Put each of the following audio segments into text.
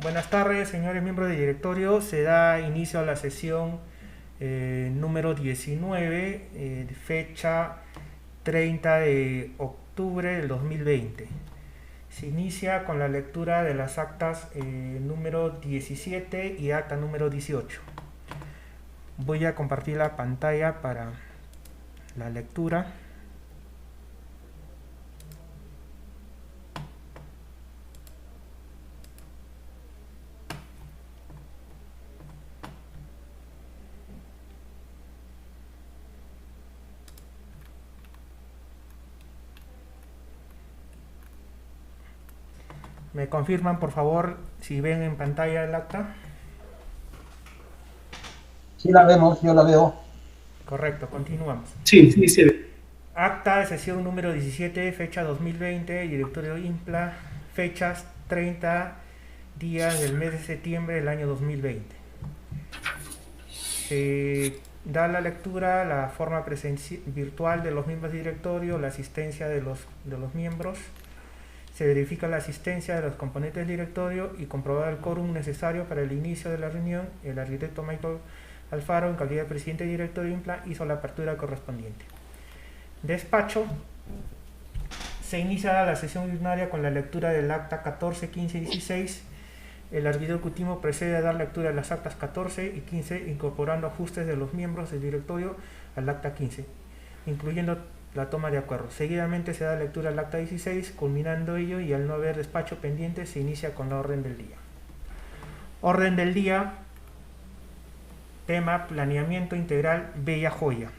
Buenas tardes, señores miembros del directorio. Se da inicio a la sesión número 19, fecha 30 de octubre del 2020. Se inicia con la lectura de las actas número 17 y acta número 18. Voy a compartir la pantalla para la lectura. ¿Me confirman, por favor, si ven en pantalla el acta? Sí la vemos, yo la veo. Correcto, continuamos. Sí, sí, se ve. Acta de sesión número 17, fecha 2020, directorio IMPLA, fechas 30 días del mes de septiembre del año 2020. Se da la lectura, la forma virtual de los miembros del directorio, la asistencia de los miembros. Se verifica la asistencia de los componentes del directorio y comprobar el quórum necesario para el inicio de la reunión. El arquitecto Michael Alfaro, en calidad de presidente del directorio IMPLA, hizo la apertura correspondiente. Despacho. Se inicia la sesión ordinaria con la lectura del acta 14, 15 y 16. El arquitecto Cutimo procede a dar lectura de las actas 14 y 15, incorporando ajustes de los miembros del directorio al acta 15, incluyendo la toma de acuerdo. Seguidamente se da lectura al acta 16, culminando ello, y al no haber despacho pendiente se inicia con la orden del día. Orden del día, tema planeamiento integral Bella Joya.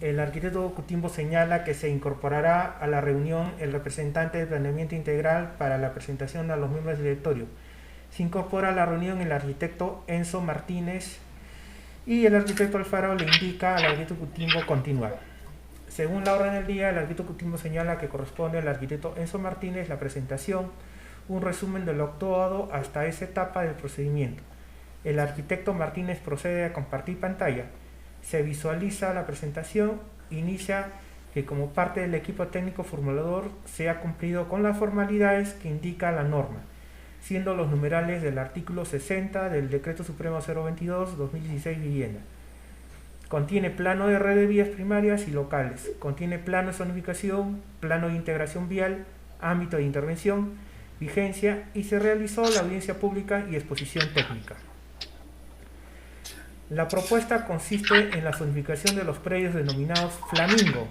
El arquitecto Cutimbo señala que se incorporará a la reunión el representante del planeamiento integral para la presentación a los miembros del directorio. Se incorpora a la reunión el arquitecto Enzo Martínez y el arquitecto Alfaro le indica al arquitecto Cutimbo continuar. Según la orden del día, el arquitecto Cutimbo señala que corresponde al arquitecto Enzo Martínez la presentación, un resumen de lo actuado hasta esa etapa del procedimiento. El arquitecto Martínez procede a compartir pantalla. Se visualiza la presentación, inicia que como parte del equipo técnico formulador se ha cumplido con las formalidades que indica la norma, siendo los numerales del artículo 60 del Decreto Supremo 022-2016 Vivienda. Contiene plano de red de vías primarias y locales, contiene plano de zonificación, plano de integración vial, ámbito de intervención, vigencia, y se realizó la audiencia pública y exposición técnica. La propuesta consiste en la zonificación de los predios denominados Flamingo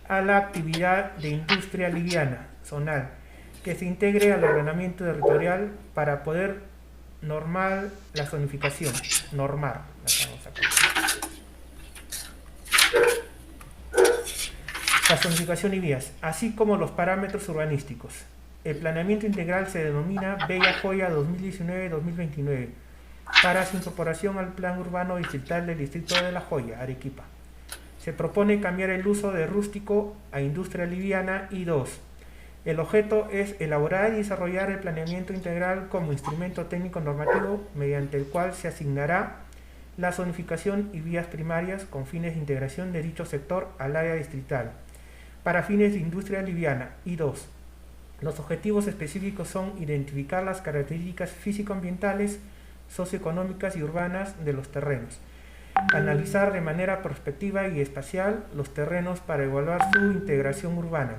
a la actividad de industria liviana zonal, que se integre al ordenamiento territorial para poder normar la zonificación, la zonificación y vías, así como los parámetros urbanísticos. El planeamiento integral se denomina Bella Joya 2019-2029. para su incorporación al plan urbano distrital del distrito de La Joya, Arequipa. Se propone cambiar el uso de rústico a industria liviana y 2. El objeto es elaborar y desarrollar el planeamiento integral como instrumento técnico normativo mediante el cual se asignará la zonificación y vías primarias con fines de integración de dicho sector al área distrital para fines de industria liviana y 2. Los objetivos específicos son identificar las características físico-ambientales, socioeconómicas y urbanas de los terrenos, analizar de manera prospectiva y espacial los terrenos para evaluar su integración urbana,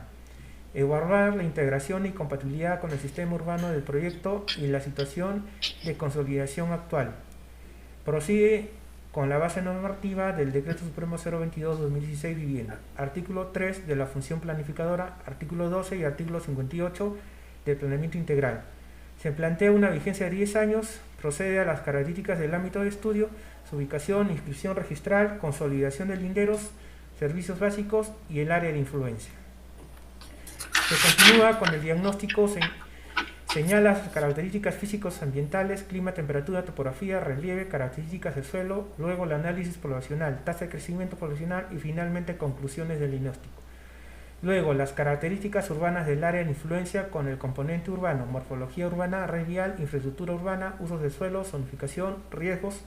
evaluar la integración y compatibilidad con el sistema urbano del proyecto y la situación de consolidación actual. Prosigue con la base normativa del Decreto Supremo 022-2016 Vivienda, artículo 3 de la función planificadora, artículo 12 y artículo 58 del planeamiento integral. Se plantea una vigencia de 10 años, procede a las características del ámbito de estudio, su ubicación, inscripción registral, consolidación de linderos, servicios básicos y el área de influencia. Se continúa con el diagnóstico, señala las características físicos ambientales, clima, temperatura, topografía, relieve, características del suelo, luego el análisis poblacional, tasa de crecimiento poblacional y finalmente conclusiones del diagnóstico. Luego, las características urbanas del área de influencia con el componente urbano, morfología urbana, red vial, infraestructura urbana, usos de suelo, zonificación, riesgos.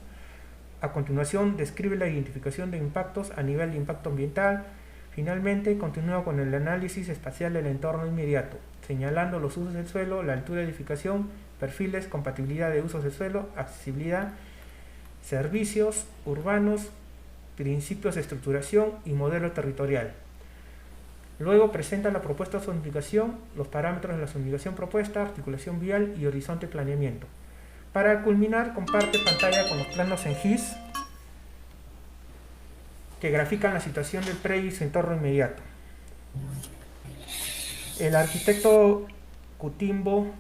A continuación, describe la identificación de impactos a nivel de impacto ambiental. Finalmente, continúa con el análisis espacial del entorno inmediato. señalando los usos del suelo, la altura de edificación, perfiles, compatibilidad de usos del suelo, accesibilidad, servicios urbanos, principios de estructuración y modelo territorial. Luego presenta la propuesta de zonificación, los parámetros de la zonificación propuesta, articulación vial y horizonte de planeamiento. Para culminar, comparte pantalla con los planos en GIS que grafican la situación del predio y su entorno inmediato. El arquitecto Cutimbo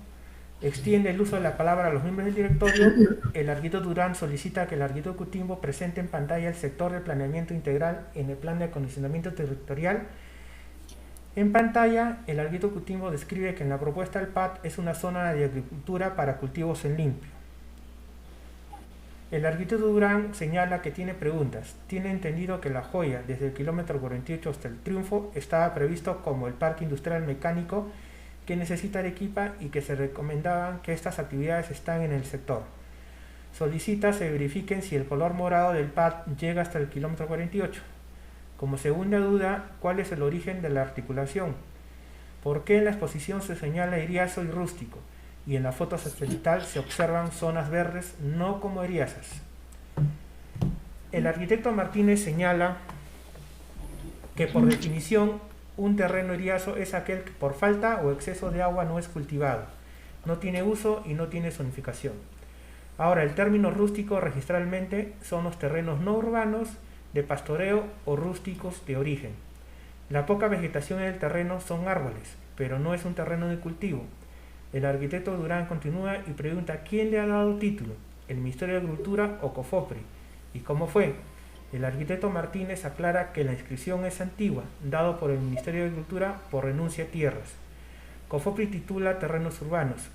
extiende el uso de la palabra a los miembros del directorio. El arquitecto Durán solicita que el arquitecto Cutimbo presente en pantalla el sector de planeamiento integral en el plan de acondicionamiento territorial. En pantalla, el arquitecto Cutimbo describe que en la propuesta del PAT es una zona de agricultura para cultivos en limpio. El arquitecto Durán señala que tiene preguntas. Tiene entendido que La Joya, desde el kilómetro 48 hasta el Triunfo, estaba previsto como el parque industrial mecánico que necesita Arequipa y que se recomendaban que estas actividades están en el sector. Solicita se verifiquen si el color morado del PAT llega hasta el kilómetro 48. Como segunda duda, ¿cuál es el origen de la articulación? ¿Por qué en la exposición se señala eriazo y rústico y en la foto satelital se observan zonas verdes no como eriazas? El arquitecto Martínez señala que por definición un terreno eriazo es aquel que por falta o exceso de agua no es cultivado, no tiene uso y no tiene zonificación. Ahora, el término rústico registralmente son los terrenos no urbanos de pastoreo o rústicos de origen. La poca vegetación en el terreno son árboles, pero no es un terreno de cultivo. El arquitecto Durán continúa y pregunta ¿quién le ha dado título? ¿El Ministerio de Agricultura o COFOPRI? ¿Y cómo fue? El arquitecto Martínez aclara que la inscripción es antigua, dado por el Ministerio de Agricultura por renuncia a tierras. COFOPRI titula terrenos urbanos.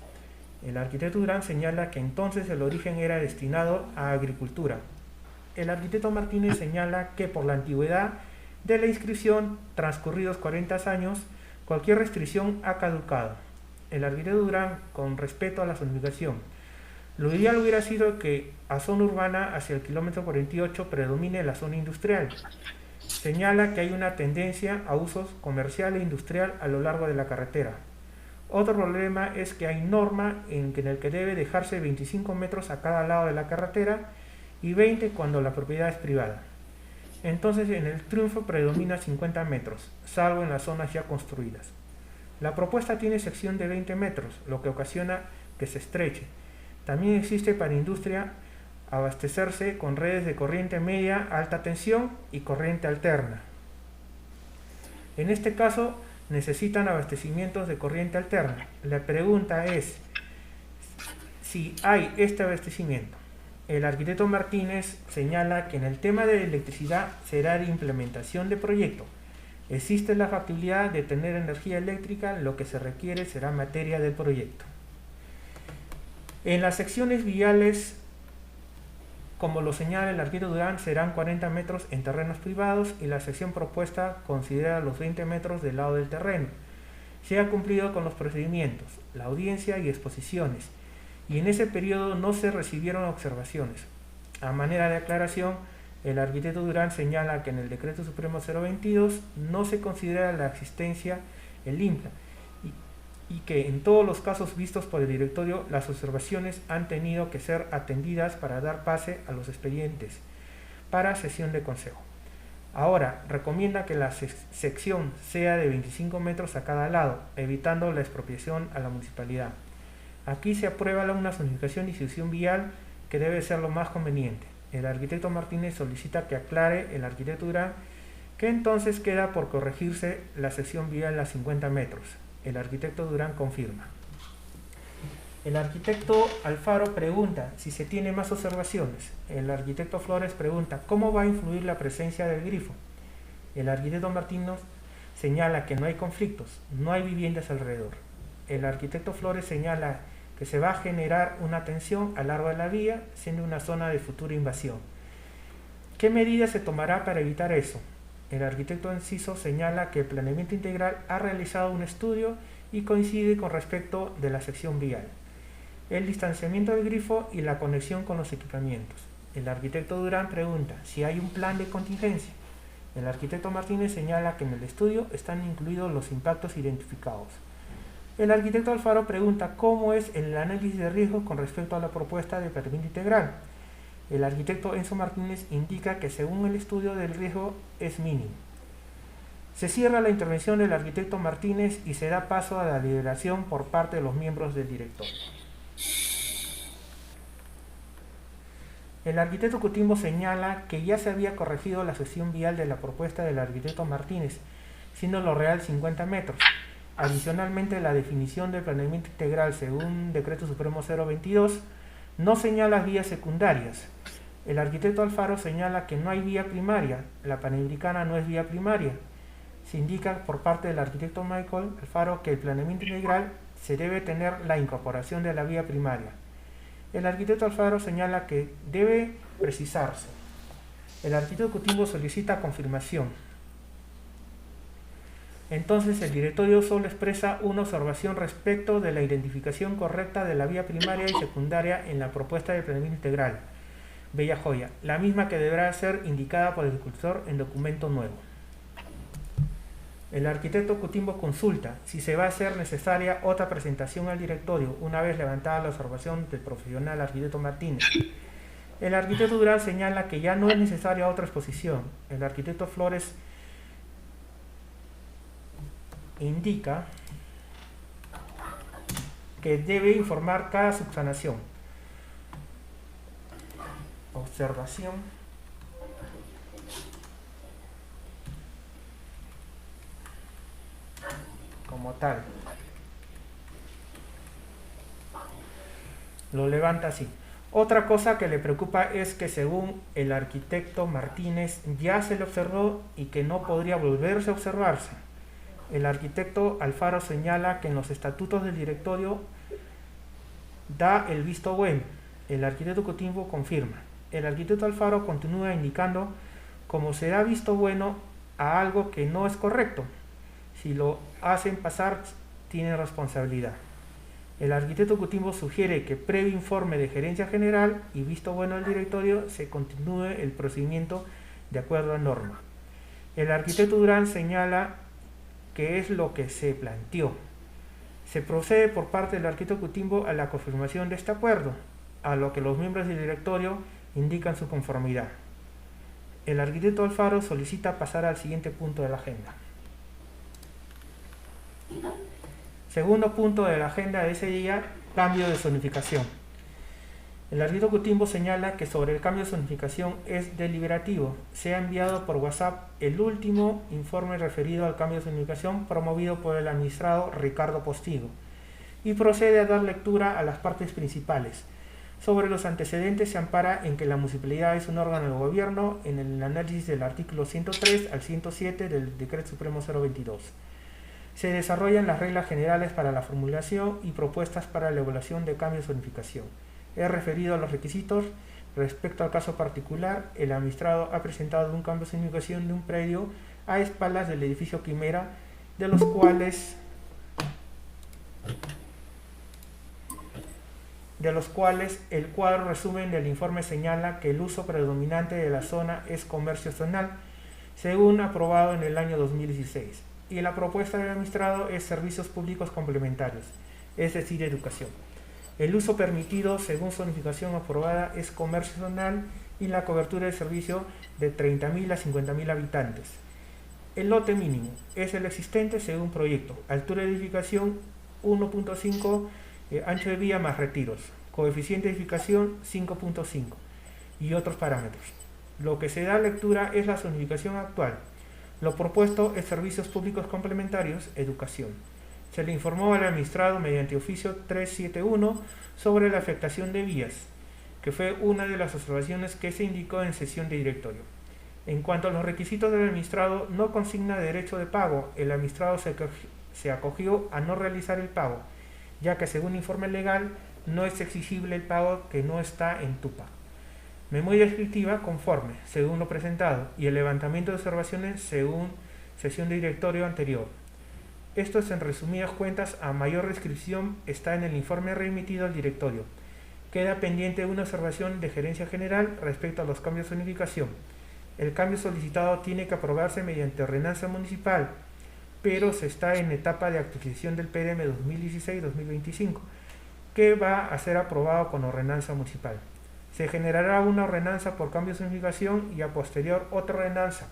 El arquitecto Durán señala que entonces el origen era destinado a agricultura. El arquitecto Martínez señala que por la antigüedad de la inscripción, transcurridos 40 años, cualquier restricción ha caducado. El arquitecto Durán, con respeto a la zonificación, lo ideal hubiera sido que a zona urbana hacia el kilómetro 48 predomine la zona industrial. Señala que hay una tendencia a usos comercial e industrial a lo largo de la carretera. Otro problema es que hay norma en el que debe dejarse 25 metros a cada lado de la carretera y 20 cuando la propiedad es privada. Entonces en el Triunfo predomina 50 metros, salvo en las zonas ya construidas. La propuesta tiene sección de 20 metros, lo que ocasiona que se estreche. También existe para industria abastecerse con redes de corriente media, alta tensión y corriente alterna. En este caso necesitan abastecimientos de corriente alterna. La pregunta es si hay este abastecimiento. El arquitecto Martínez señala que en el tema de electricidad será de implementación de proyecto. Existe la factibilidad de tener energía eléctrica, lo que se requiere será materia del proyecto. En las secciones viales, como lo señala el arquitecto Durán, serán 40 metros en terrenos privados y la sección propuesta considera los 20 metros del lado del terreno. Se ha cumplido con los procedimientos, la audiencia y exposiciones, y en ese periodo no se recibieron observaciones. A manera de aclaración, el arquitecto Durán señala que en el Decreto Supremo 022 no se considera la existencia el INPLA y que en todos los casos vistos por el directorio las observaciones han tenido que ser atendidas para dar pase a los expedientes para sesión de consejo. Ahora, recomienda que la sección sea de 25 metros a cada lado, evitando la expropiación a la municipalidad. Aquí se aprueba una zonificación y distribución vial que debe ser lo más conveniente. El arquitecto Martínez solicita que aclare el arquitecto Durán que entonces queda por corregirse la sección vial a 50 metros. El arquitecto Durán confirma. El arquitecto Alfaro pregunta si se tiene más observaciones. El arquitecto Flores pregunta cómo va a influir la presencia del grifo. El arquitecto Martínez señala que no hay conflictos, no hay viviendas alrededor. El arquitecto Flores señala que se va a generar una tensión a lo largo de la vía, siendo una zona de futura invasión. ¿Qué medidas se tomará para evitar eso? El arquitecto Enciso señala que el planeamiento integral ha realizado un estudio y coincide con respecto de la sección vial, el distanciamiento del grifo y la conexión con los equipamientos. El arquitecto Durán pregunta si hay un plan de contingencia. El arquitecto Martínez señala que en el estudio están incluidos los impactos identificados. El arquitecto Alfaro pregunta cómo es el análisis de riesgos con respecto a la propuesta de planeamiento integral. El arquitecto Enzo Martínez indica que según el estudio del riesgo es mínimo. Se cierra la intervención del arquitecto Martínez y se da paso a la deliberación por parte de los miembros del directorio. El arquitecto Cutimbo señala que ya se había corregido la sección vial de la propuesta del arquitecto Martínez, siendo lo real 50 metros. Adicionalmente, la definición del planeamiento integral según Decreto Supremo 022 no señala vías secundarias. El arquitecto Alfaro señala que no hay vía primaria, la Panamericana no es vía primaria. Se indica por parte del arquitecto Michael Alfaro que el planeamiento integral se debe tener la incorporación de la vía primaria. El arquitecto Alfaro señala que debe precisarse. El arquitecto Cutimbo solicita confirmación. Entonces el directorio solo expresa una observación respecto de la identificación correcta de la vía primaria y secundaria en la propuesta de planeamiento integral. Bella joya, la misma que deberá ser indicada por el ejecutor en documento nuevo. El arquitecto Cutimbo consulta si se va a hacer necesaria otra presentación al directorio una vez levantada la observación del profesional arquitecto Martínez. El arquitecto Durán señala que ya no es necesaria otra exposición. El arquitecto Flores indica que debe informar cada subsanación. Observación. Como tal. Lo levanta así. Otra cosa que le preocupa es que según el arquitecto Martínez ya se le observó y que no podría volverse a observarse. El arquitecto Alfaro señala que en los estatutos del directorio da el visto bueno. El arquitecto Cutimbo confirma. El arquitecto Alfaro continúa indicando cómo se da visto bueno a algo que no es correcto. Si lo hacen pasar, tienen responsabilidad. El arquitecto Cutimbo sugiere que previo informe de gerencia general y visto bueno del directorio se continúe el procedimiento de acuerdo a norma. El arquitecto Durán señala que es lo que se planteó. Se procede por parte del arquitecto Cutimbo a la confirmación de este acuerdo, a lo que los miembros del directorio indican su conformidad. El arquitecto Alfaro solicita pasar al siguiente punto de la agenda. Segundo punto de la agenda de ese día, cambio de zonificación. El arquitecto Cutimbo señala que sobre el cambio de zonificación es deliberativo. Se ha enviado por WhatsApp el último informe referido al cambio de zonificación promovido por el administrado Ricardo Postigo y procede a dar lectura a las partes principales. Sobre los antecedentes se ampara en que la municipalidad es un órgano del gobierno en el análisis del artículo 103 al 107 del Decreto Supremo 022. Se desarrollan las reglas generales para la formulación y propuestas para la evaluación de cambio de zonificación. He referido a los requisitos. Respecto al caso particular, el administrado ha presentado un cambio de zonificación de un predio a espaldas del edificio Quimera, de los cuales el cuadro resumen del informe señala que el uso predominante de la zona es comercio zonal, según aprobado en el año 2016, y la propuesta del administrado es servicios públicos complementarios, es decir, educación. El uso permitido según zonificación aprobada es comercio zonal y la cobertura de servicio de 30.000 a 50.000 habitantes. El lote mínimo es el existente según proyecto, altura de edificación 1.5, ancho de vía más retiros, coeficiente de edificación 5.5 y otros parámetros. Lo que se da lectura es la zonificación actual. Lo propuesto es servicios públicos complementarios, educación. Se le informó al administrado mediante oficio 371 sobre la afectación de vías, que fue una de las observaciones que se indicó en sesión de directorio. En cuanto a los requisitos del administrado, no consigna derecho de pago. El administrado se acogió a no realizar el pago, ya que según informe legal no es exigible el pago que no está en TUPA. Memoria descriptiva conforme, según lo presentado, y el levantamiento de observaciones según sesión de directorio anterior. Esto es en resumidas cuentas, a mayor descripción está en el informe remitido al directorio. Queda pendiente una observación de gerencia general respecto a los cambios de zonificación. El cambio solicitado tiene que aprobarse mediante ordenanza municipal, pero se está en etapa de actualización del PDM 2016-2025, que va a ser aprobado con ordenanza municipal. Se generará una ordenanza por cambio de zonificación y a posterior otra ordenanza,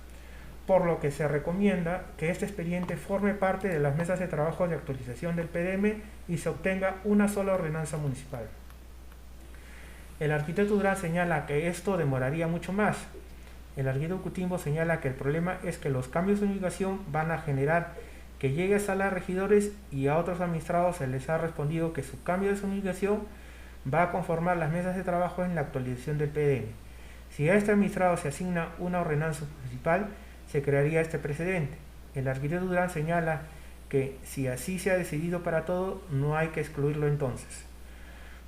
por lo que se recomienda que este expediente forme parte de las mesas de trabajo de actualización del PDM y se obtenga una sola ordenanza municipal. El arquitecto Durán señala que esto demoraría mucho más. El arquitecto Cutimbo señala que el problema es que los cambios de zonificación van a generar que llegue a sala de regidores y a otros administrados se les ha respondido que su cambio de zonificación va a conformar las mesas de trabajo en la actualización del PDM. Si a este administrado se asigna una ordenanza municipal, se crearía este precedente. El arquitecto Durán señala que si así se ha decidido para todo, no hay que excluirlo entonces.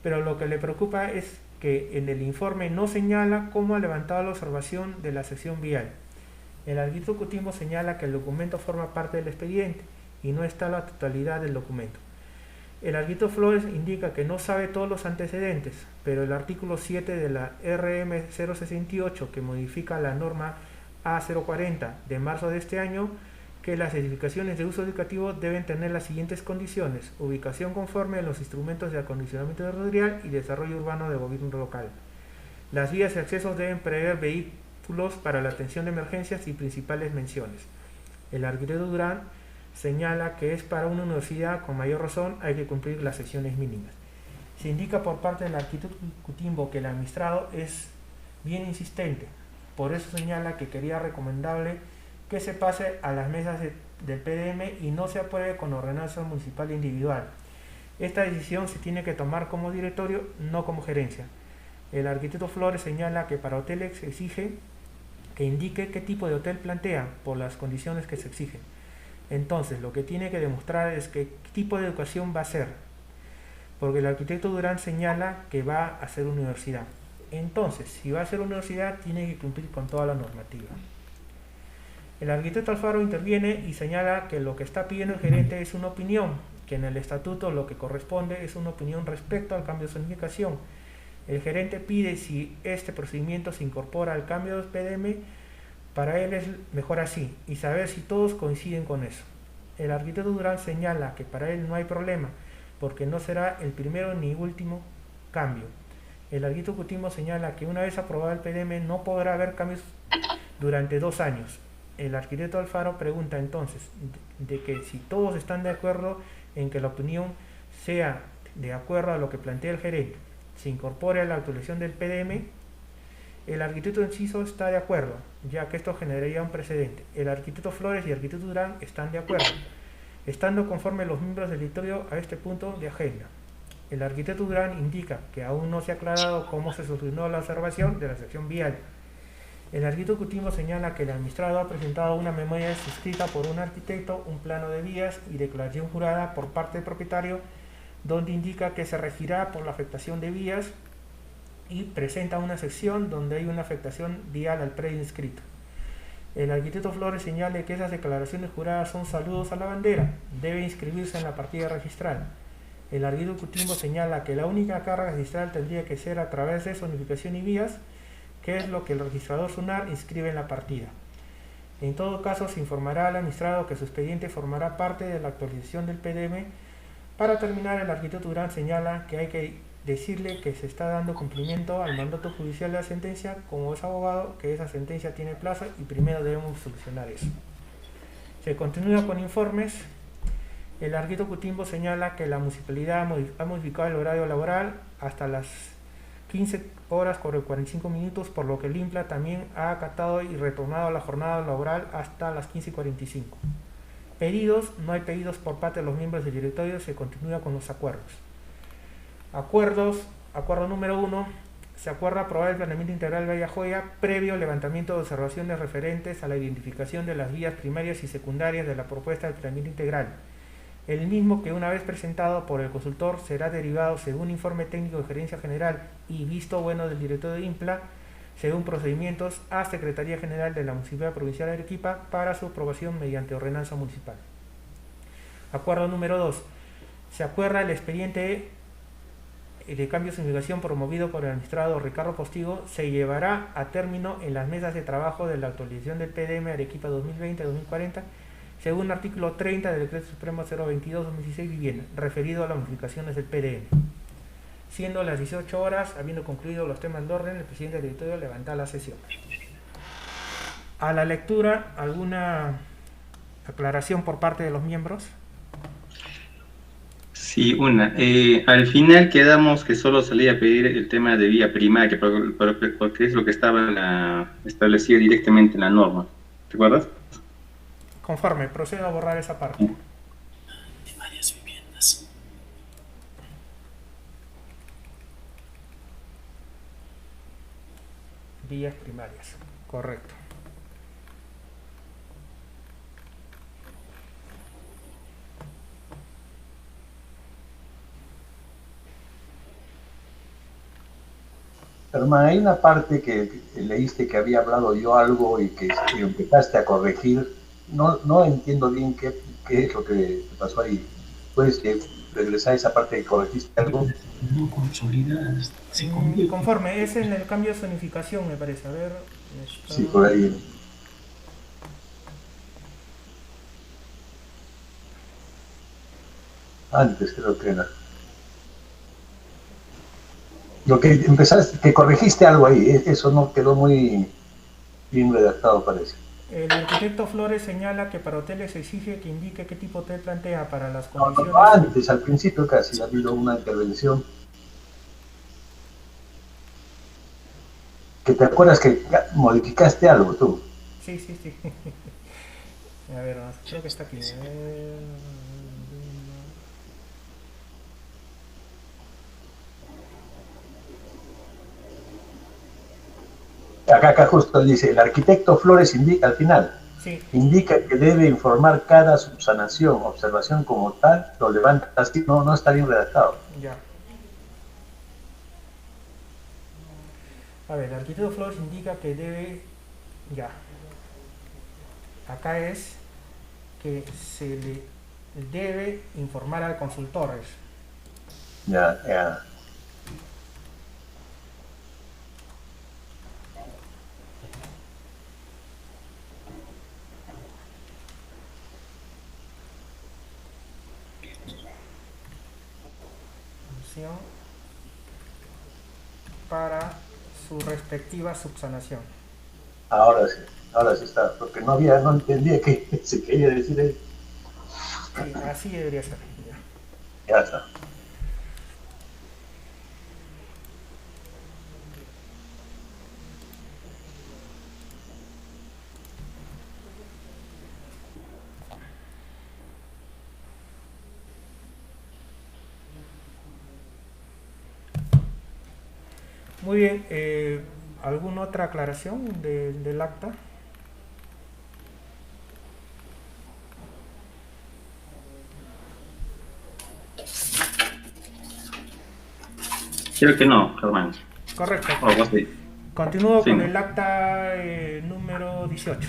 Pero lo que le preocupa es que en el informe no señala cómo ha levantado la observación de la sección vial. El arquitecto Cutimbo señala que el documento forma parte del expediente y no está la totalidad del documento. El arquitecto Flores indica que no sabe todos los antecedentes, pero el artículo 7 de la RM 068, que modifica la norma A040 de marzo de este año, que las edificaciones de uso educativo deben tener las siguientes condiciones: ubicación conforme a los instrumentos de acondicionamiento territorial y desarrollo urbano de gobierno local. Las vías de acceso deben prever vehículos para la atención de emergencias y principales menciones. El arquitecto Durán señala que es para una universidad, con mayor razón hay que cumplir las secciones mínimas. Se indica por parte del arquitecto Cutimbo que el administrado es bien insistente, por eso señala que sería recomendable que se pase a las mesas del PDM y no se apruebe con ordenanza municipal individual. Esta decisión se tiene que tomar como directorio, no como gerencia. El arquitecto Flores señala que para hoteles se exige que indique qué tipo de hotel plantea por las condiciones que se exigen. Entonces, lo que tiene que demostrar es qué tipo de educación va a ser, porque el arquitecto Durán señala que va a ser universidad. Entonces, si va a ser universidad, tiene que cumplir con toda la normativa. El arquitecto Alfaro interviene y señala que lo que está pidiendo el gerente es una opinión, que en el estatuto lo que corresponde es una opinión respecto al cambio de zonificación. El gerente pide si este procedimiento se incorpora al cambio del PDM, para él es mejor así, y saber si todos coinciden con eso. El arquitecto Durán señala que para él no hay problema, porque no será el primero ni último cambio. El arquitecto Cutimbo señala que una vez aprobado el PDM no podrá haber cambios durante 2 años. El arquitecto Alfaro pregunta entonces de que si todos están de acuerdo en que la opinión sea de acuerdo a lo que plantea el gerente, se incorpore a la actualización del PDM. El arquitecto Enciso está de acuerdo, ya que esto generaría un precedente. El arquitecto Flores y el arquitecto Durán están de acuerdo, estando conforme los miembros del directorio a este punto de agenda. El arquitecto Durán indica que aún no se ha aclarado cómo se solucionó la observación de la sección vial. El arquitecto Cutimbo señala que el administrado ha presentado una memoria suscrita por un arquitecto, un plano de vías y declaración jurada por parte del propietario, donde indica que se regirá por la afectación de vías y presenta una sección donde hay una afectación vial al predio inscrito. El arquitecto Flores señala que esas declaraciones juradas son saludos a la bandera, debe inscribirse en la partida registral. El arquitecto Cutimbo señala que la única carga registral tendría que ser a través de zonificación y vías, que es lo que el registrador SUNAR inscribe en la partida. En todo caso, se informará al administrado que su expediente formará parte de la actualización del PDM. Para terminar, el arquitecto Durán señala que hay que decirle que se está dando cumplimiento al mandato judicial de la sentencia, como es abogado, que esa sentencia tiene plazo y primero debemos solucionar eso. Se continúa con informes. El arquitecto Cutimbo señala que la municipalidad ha modificado el horario laboral hasta las 15 horas con 45 minutos, por lo que el INPLA también ha acatado y retornado a la jornada laboral hasta las 15:45. Pedidos: no hay pedidos por parte de los miembros del directorio, se continúa con los acuerdos. Acuerdo número 1. Se acuerda aprobar el planeamiento integral de Bahía Joya previo levantamiento de observaciones referentes a la identificación de las vías primarias y secundarias de la propuesta del planeamiento integral. El mismo, que una vez presentado por el consultor, será derivado según informe técnico de gerencia general y visto bueno del director de INPLA, según procedimientos, a Secretaría General de la Municipalidad Provincial de Arequipa para su aprobación mediante ordenanza municipal. Acuerdo número 2. Se acuerda el expediente de cambio de zonificación promovido por el administrado Ricardo Postigo se llevará a término en las mesas de trabajo de la actualización del PDM Arequipa 2020-2040, según el artículo 30 del Decreto Supremo 022-2016 Vivienda, referido a las modificaciones del PDN. Siendo las 18 horas, habiendo concluido los temas de orden, el presidente del directorio levanta la sesión. A la lectura, ¿alguna aclaración por parte de los miembros? Sí, una. Al final quedamos que solo salía a pedir el tema de vía primaria, porque es lo que estaba establecido directamente en la norma. ¿Te acuerdas? Conforme, procedo a borrar esa parte. De varias viviendas. Vías primarias, correcto. Hermano, hay una parte que leíste que había hablado yo algo y que empezaste a corregir. No entiendo bien qué es lo que pasó ahí. ¿Puedes regresar a esa parte que corregiste algo? No consolidadas. Se convierte. Conforme, es en el cambio de zonificación, me parece. A ver. Sí, por ahí. Antes creo que era. Lo que empezaste, que corregiste algo ahí, eso no quedó muy bien redactado, parece. El arquitecto Flores señala que para hoteles se exige que indique qué tipo de hotel plantea para las condiciones. No, antes, al principio casi, ha habido una intervención. Que te acuerdas que modificaste algo tú. Sí. A ver, creo que está aquí. A ver. Acá justo dice, el arquitecto Flores indica al final, Sí. indica que debe informar cada subsanación, observación como tal, lo levanta así, no está bien redactado. Ya. A ver, el arquitecto Flores indica que debe. Ya. Acá es que se le debe informar al consultor. Ya. Para su respectiva subsanación. Ahora sí está, porque no entendía qué se quería decir ahí. Sí, así debería ser. Ya está. Muy bien, ¿alguna otra aclaración del acta? Creo que no, Germán. Correcto. O algo así. Continúo Sí. con el acta número 18.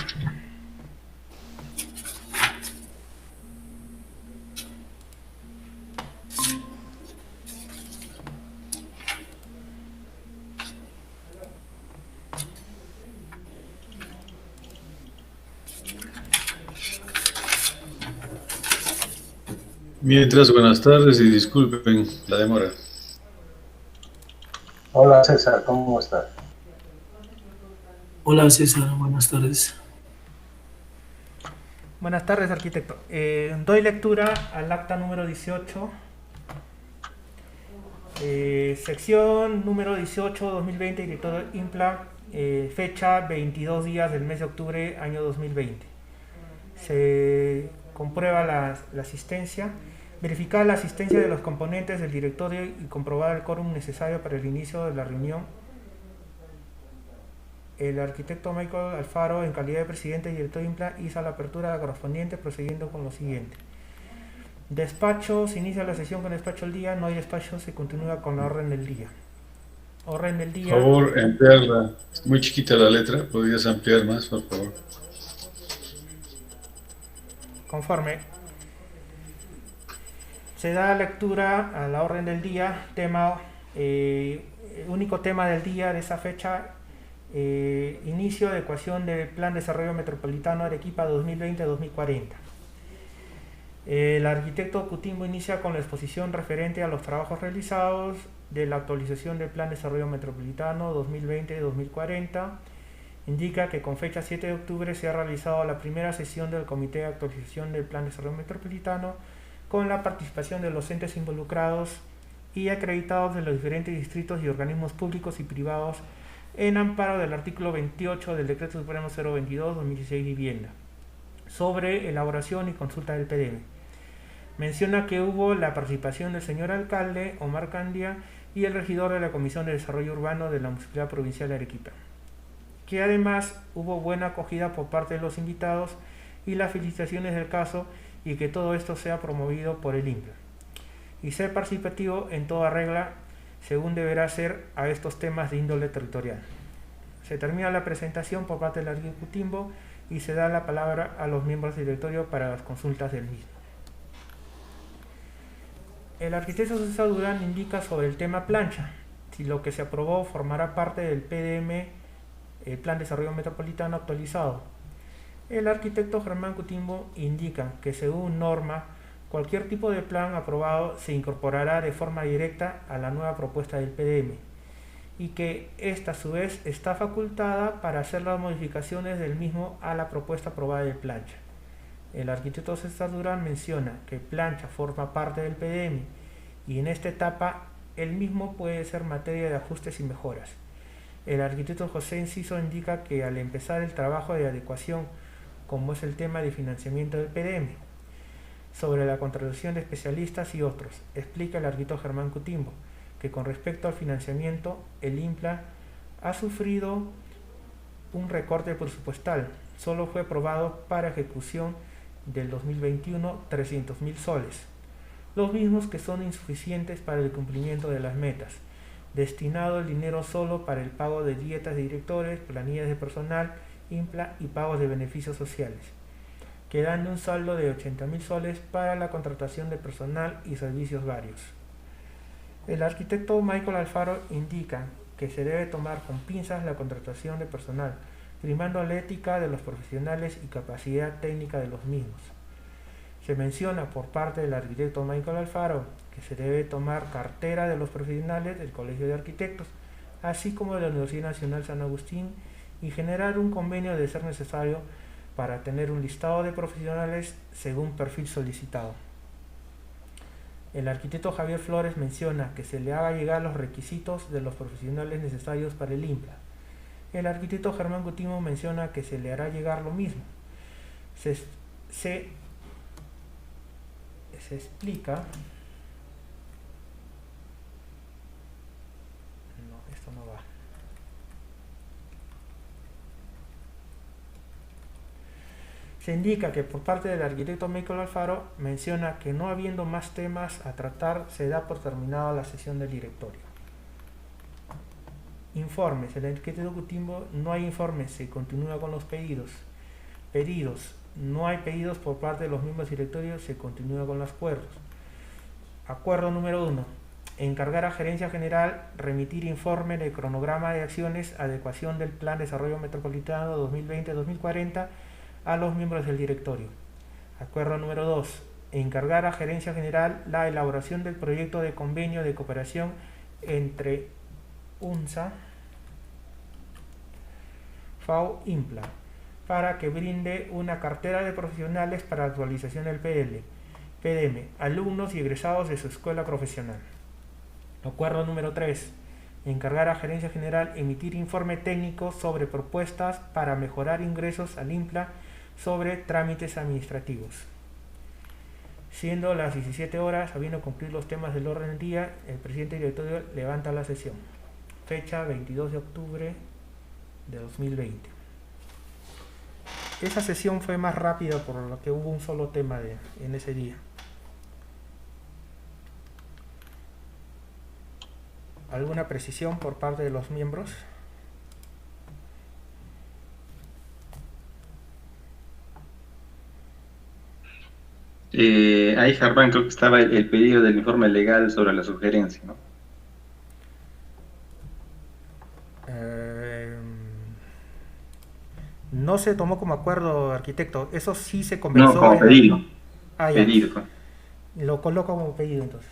Mientras, buenas tardes y disculpen la demora. Hola César, ¿cómo estás? Hola César, buenas tardes. Buenas tardes, arquitecto. Doy lectura al acta número 18. Sección número 18, 2020, director IMPLA, fecha 22 días del mes de octubre, año 2020. Se comprueba la asistencia, verificar la asistencia de los componentes del directorio y comprobar el quórum necesario para el inicio de la reunión. El arquitecto Michael Alfaro, en calidad de presidente y director IMPLA, hizo la apertura correspondiente procediendo con lo siguiente. Despacho, se inicia la sesión con despacho del día, no hay despacho, se continúa con la orden del día. Orden del día. Por favor, ampliarla. Muy chiquita la letra, ¿podrías ampliar más, por favor? Conforme. Se da lectura a la orden del día, tema, único tema del día de esa fecha, inicio de ecuación del Plan de Desarrollo Metropolitano Arequipa 2020-2040. El arquitecto Cutimbo inicia con la exposición referente a los trabajos realizados de la actualización del Plan de Desarrollo Metropolitano 2020-2040. Indica que con fecha 7 de octubre se ha realizado la primera sesión del Comité de Actualización del Plan de Desarrollo Metropolitano con la participación de los entes involucrados y acreditados de los diferentes distritos y organismos públicos y privados en amparo del artículo 28 del Decreto Supremo 022-2016 Vivienda sobre elaboración y consulta del PDM. Menciona que hubo la participación del señor alcalde Omar Candia y el regidor de la Comisión de Desarrollo Urbano de la Municipalidad Provincial de Arequipa, que además hubo buena acogida por parte de los invitados y las felicitaciones del caso, y que todo esto sea promovido por el INPLA y ser participativo en toda regla según deberá ser a estos temas de índole territorial. Se termina la presentación por parte del arquitecto Cutimbo y se da la palabra a los miembros del directorio para las consultas del mismo. El arquitecto César Durán indica sobre el tema plancha, si lo que se aprobó formará parte del PDM, el Plan de Desarrollo Metropolitano actualizado. El arquitecto Germán Cutimbo indica que según norma, cualquier tipo de plan aprobado se incorporará de forma directa a la nueva propuesta del PDM y que ésta a su vez está facultada para hacer las modificaciones del mismo a la propuesta aprobada del plancha. El arquitecto César Durán menciona que plancha forma parte del PDM y en esta etapa el mismo puede ser materia de ajustes y mejoras. El arquitecto José Enciso indica que al empezar el trabajo de adecuación, como es el tema de financiamiento del PDM, sobre la contratación de especialistas y otros, explica el arquitecto Germán Cutimbo que con respecto al financiamiento, el INPLA ha sufrido un recorte presupuestal, solo fue aprobado para ejecución del 2021 300.000 soles, los mismos que son insuficientes para el cumplimiento de las metas, destinado el dinero solo para el pago de dietas de directores, planillas de personal, INPLA y pagos de beneficios sociales, quedando un saldo de 80.000 soles para la contratación de personal y servicios varios. El arquitecto Michael Alfaro indica que se debe tomar con pinzas la contratación de personal, primando la ética de los profesionales y capacidad técnica de los mismos. Se menciona por parte del arquitecto Michael Alfaro que se debe tomar cartera de los profesionales del Colegio de Arquitectos, así como de la Universidad Nacional San Agustín, y generar un convenio de ser necesario para tener un listado de profesionales según perfil solicitado. El arquitecto Javier Flores menciona que se le haga llegar los requisitos de los profesionales necesarios para el INPLA. El arquitecto Germán Cutimbo menciona que se le hará llegar lo mismo. Se explica. No, esto no va. Se indica que por parte del arquitecto Michael Alfaro menciona que no habiendo más temas a tratar se da por terminada la sesión del directorio. Informes. El arquitecto Cutimbo: no hay informes, se continúa con los pedidos. Pedidos. No hay pedidos por parte de los miembros directorios, se continúa con los acuerdos. Acuerdo número 1. Encargar a Gerencia General remitir informe de cronograma de acciones adecuación del Plan de Desarrollo Metropolitano 2020-2040 a los miembros del directorio. Acuerdo número 2. Encargar a Gerencia General la elaboración del proyecto de convenio de cooperación entre UNSA, FAO, INPLA, para que brinde una cartera de profesionales para actualización del PDM, alumnos y egresados de su escuela profesional. Acuerdo número 3. Encargar a Gerencia General emitir informe técnico sobre propuestas para mejorar ingresos al INPLA sobre trámites administrativos. Siendo las 17 horas, habiendo concluido los temas del orden del día, el presidente directorio levanta la sesión. Fecha 22 de octubre de 2020. Esa sesión fue más rápida por lo que hubo un solo tema en ese día. ¿Alguna precisión por parte de los miembros? Ahí, Germán, creo que estaba el pedido del informe legal sobre la sugerencia, ¿no? No se tomó como acuerdo, arquitecto. Eso sí se conversó. No, como pedido. Ah, ya. pedido. Lo coloco como pedido entonces.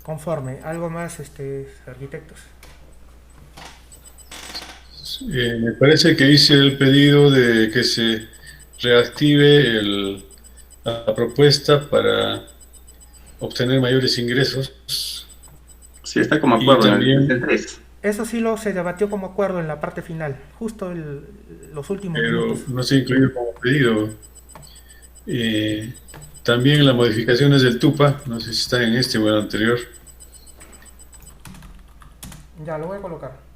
Conforme. ¿Algo más, arquitectos? Me parece que hice el pedido de que se reactive la propuesta para obtener mayores ingresos Sí, está como y acuerdo en el también, 3. Eso sí se debatió como acuerdo en la parte final, justo los últimos minutos. pero no se ha incluido como pedido. Eh, También las modificaciones del TUPA, no sé si está en este o en el anterior. Ya, lo voy a colocar.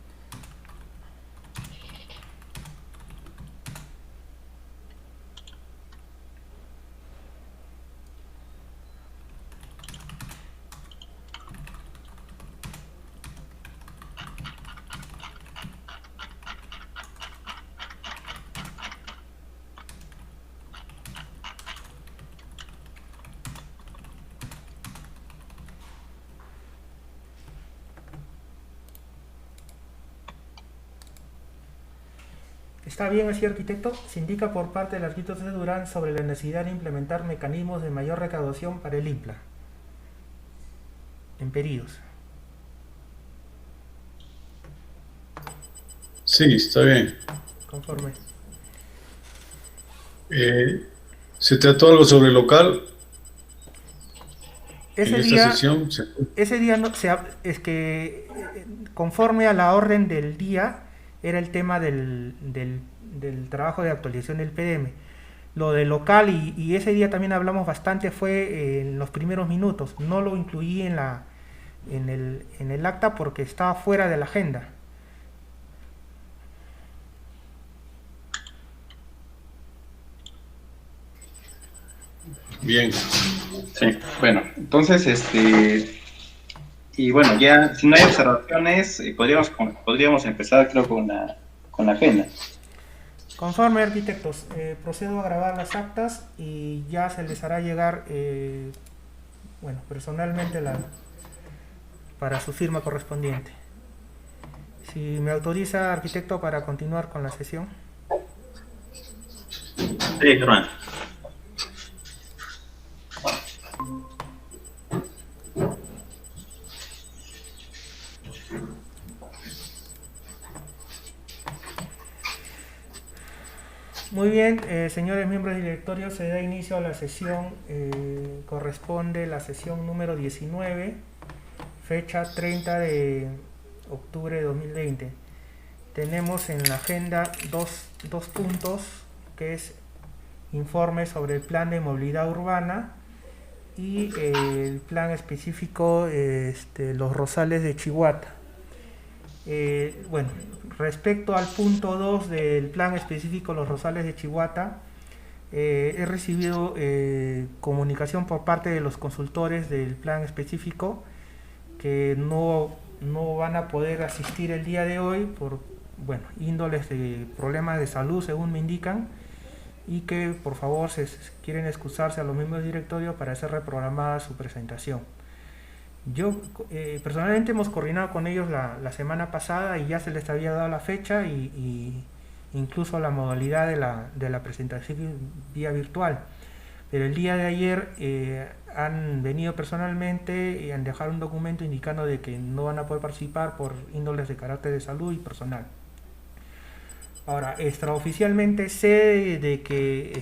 Está bien así, arquitecto. Se indica por parte del arquitecto César Durán sobre la necesidad de implementar mecanismos de mayor recaudación para el IMPLA en pedidos. Sí, está bien. Conforme. Se trató algo sobre local en Ese esta día, sesión. ese día no, es que conforme a la orden del día era el tema del trabajo de actualización del PDM. Lo del local y ese día también hablamos bastante fue en los primeros minutos. No lo incluí en el acta porque estaba fuera de la agenda. Bien. Sí, bueno, entonces, y bueno, ya, si no hay observaciones, podríamos empezar, creo, con la agenda. Conforme, arquitectos, procedo a grabar las actas y ya se les hará llegar, bueno, personalmente para su firma correspondiente. Si me autoriza, arquitecto, para continuar con la sesión. Sí, Germán. Muy bien, señores miembros del directorio, se da inicio a la sesión, corresponde la sesión número 19, fecha 30 de octubre de 2020. Tenemos en la agenda dos puntos, que es informe sobre el plan de movilidad urbana y el plan específico Los Rosales de Chihuahua. Bueno, respecto al punto 2 del plan específico Los Rosales de Chihuahua, he recibido comunicación por parte de los consultores del plan específico que no van a poder asistir el día de hoy por índoles de problemas de salud, según me indican, y que por favor quieren excusarse a los miembros del directorio para hacer reprogramada su presentación. Yo personalmente hemos coordinado con ellos la semana pasada y ya se les había dado la fecha y incluso la modalidad de la presentación vía virtual. Pero el día de ayer han venido personalmente y han dejado un documento indicando de que no van a poder participar por índoles de carácter de salud y personal. Ahora, extraoficialmente sé de que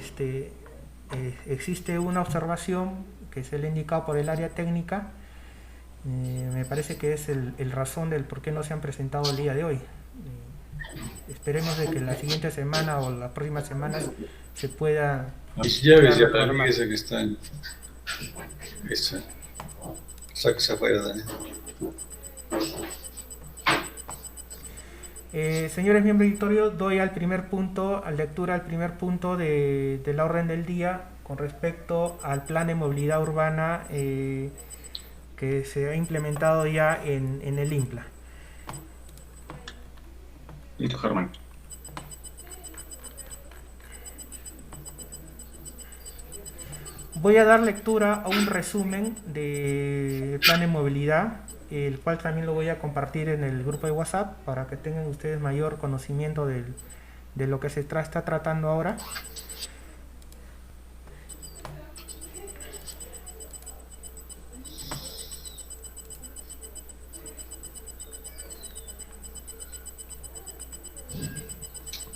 existe una observación que se le ha indicado por el área técnica. Me parece que es el razón del por qué no se han presentado el día de hoy. esperemos de que la siguiente semana o las próximas semanas se pueda... Mis llaves ya la vi, esa que está en... Esa. Saques afuera, Daniel. Señores miembros del auditorio, doy al primer punto, a lectura al primer punto de la orden del día con respecto al plan de movilidad urbana que se ha implementado ya en el INPLA. Listo, Germán. Voy a dar lectura a un resumen del plan de movilidad, el cual también lo voy a compartir en el grupo de WhatsApp para que tengan ustedes mayor conocimiento de lo que se está tratando ahora.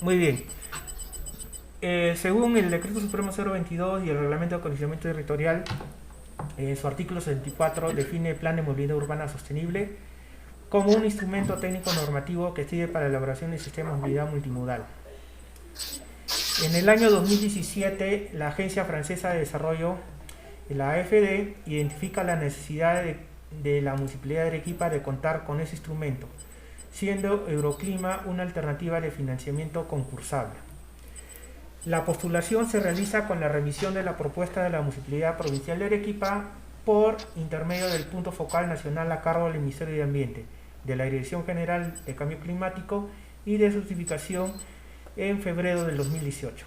Muy bien. Según el Decreto Supremo 022 y el Reglamento de Acondicionamiento Territorial, su artículo 74 define el Plan de Movilidad Urbana Sostenible como un instrumento técnico normativo que sirve para la elaboración de sistemas de movilidad multimodal. En el año 2017, la Agencia Francesa de Desarrollo, la AFD, identifica la necesidad de la Municipalidad de Arequipa de contar con ese instrumento, siendo Euroclima una alternativa de financiamiento concursable. La postulación se realiza con la revisión de la propuesta de la Municipalidad Provincial de Arequipa por intermedio del punto focal nacional a cargo del Ministerio de Ambiente, de la Dirección General de Cambio Climático y de certificación en febrero del 2018.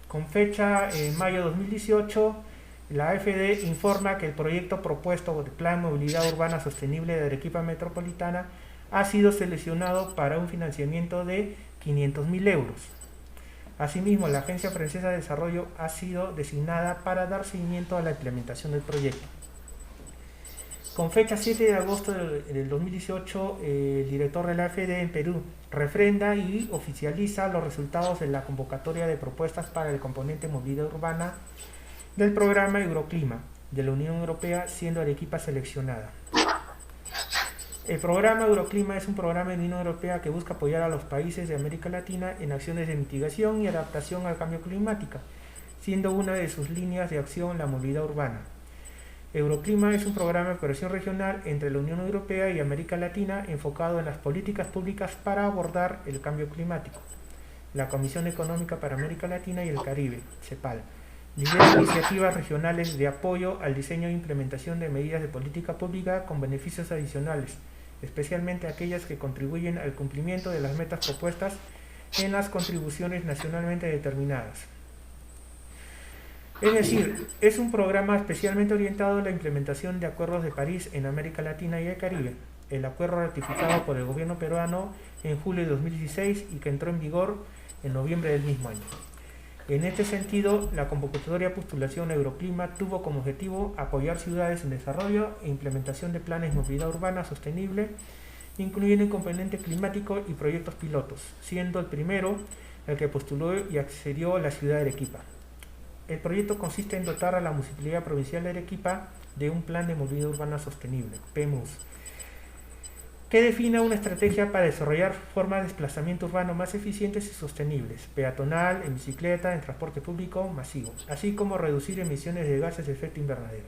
Con fecha en mayo de 2018, la AFD informa que el proyecto propuesto de Plan de Movilidad Urbana Sostenible de Arequipa Metropolitana ha sido seleccionado para un financiamiento de 500.000 euros. Asimismo, la Agencia Francesa de Desarrollo ha sido designada para dar seguimiento a la implementación del proyecto. Con fecha 7 de agosto del 2018, el director de la AFD en Perú refrenda y oficializa los resultados de la convocatoria de propuestas para el componente movilidad urbana del programa Euroclima de la Unión Europea, siendo Arequipa seleccionada. El programa Euroclima es un programa de la Unión Europea que busca apoyar a los países de América Latina en acciones de mitigación y adaptación al cambio climático, siendo una de sus líneas de acción la movilidad urbana. Euroclima es un programa de cooperación regional entre la Unión Europea y América Latina enfocado en las políticas públicas para abordar el cambio climático. La Comisión Económica para América Latina y el Caribe, CEPAL, lidera iniciativas regionales de apoyo al diseño e implementación de medidas de política pública con beneficios adicionales, especialmente aquellas que contribuyen al cumplimiento de las metas propuestas en las contribuciones nacionalmente determinadas. Es decir, es un programa especialmente orientado a la implementación de acuerdos de París en América Latina y el Caribe, el acuerdo ratificado por el gobierno peruano en julio de 2016 y que entró en vigor en noviembre del mismo año. En este sentido, la convocatoria de postulación Euroclima tuvo como objetivo apoyar ciudades en desarrollo e implementación de planes de movilidad urbana sostenible, incluyendo el componente climático y proyectos pilotos, siendo el primero el que postuló y accedió a la ciudad de Arequipa. El proyecto consiste en dotar a la Municipalidad Provincial de Arequipa de un plan de movilidad urbana sostenible, PMUS, que defina una estrategia para desarrollar formas de desplazamiento urbano más eficientes y sostenibles, peatonal, en bicicleta, en transporte público masivo, así como reducir emisiones de gases de efecto invernadero.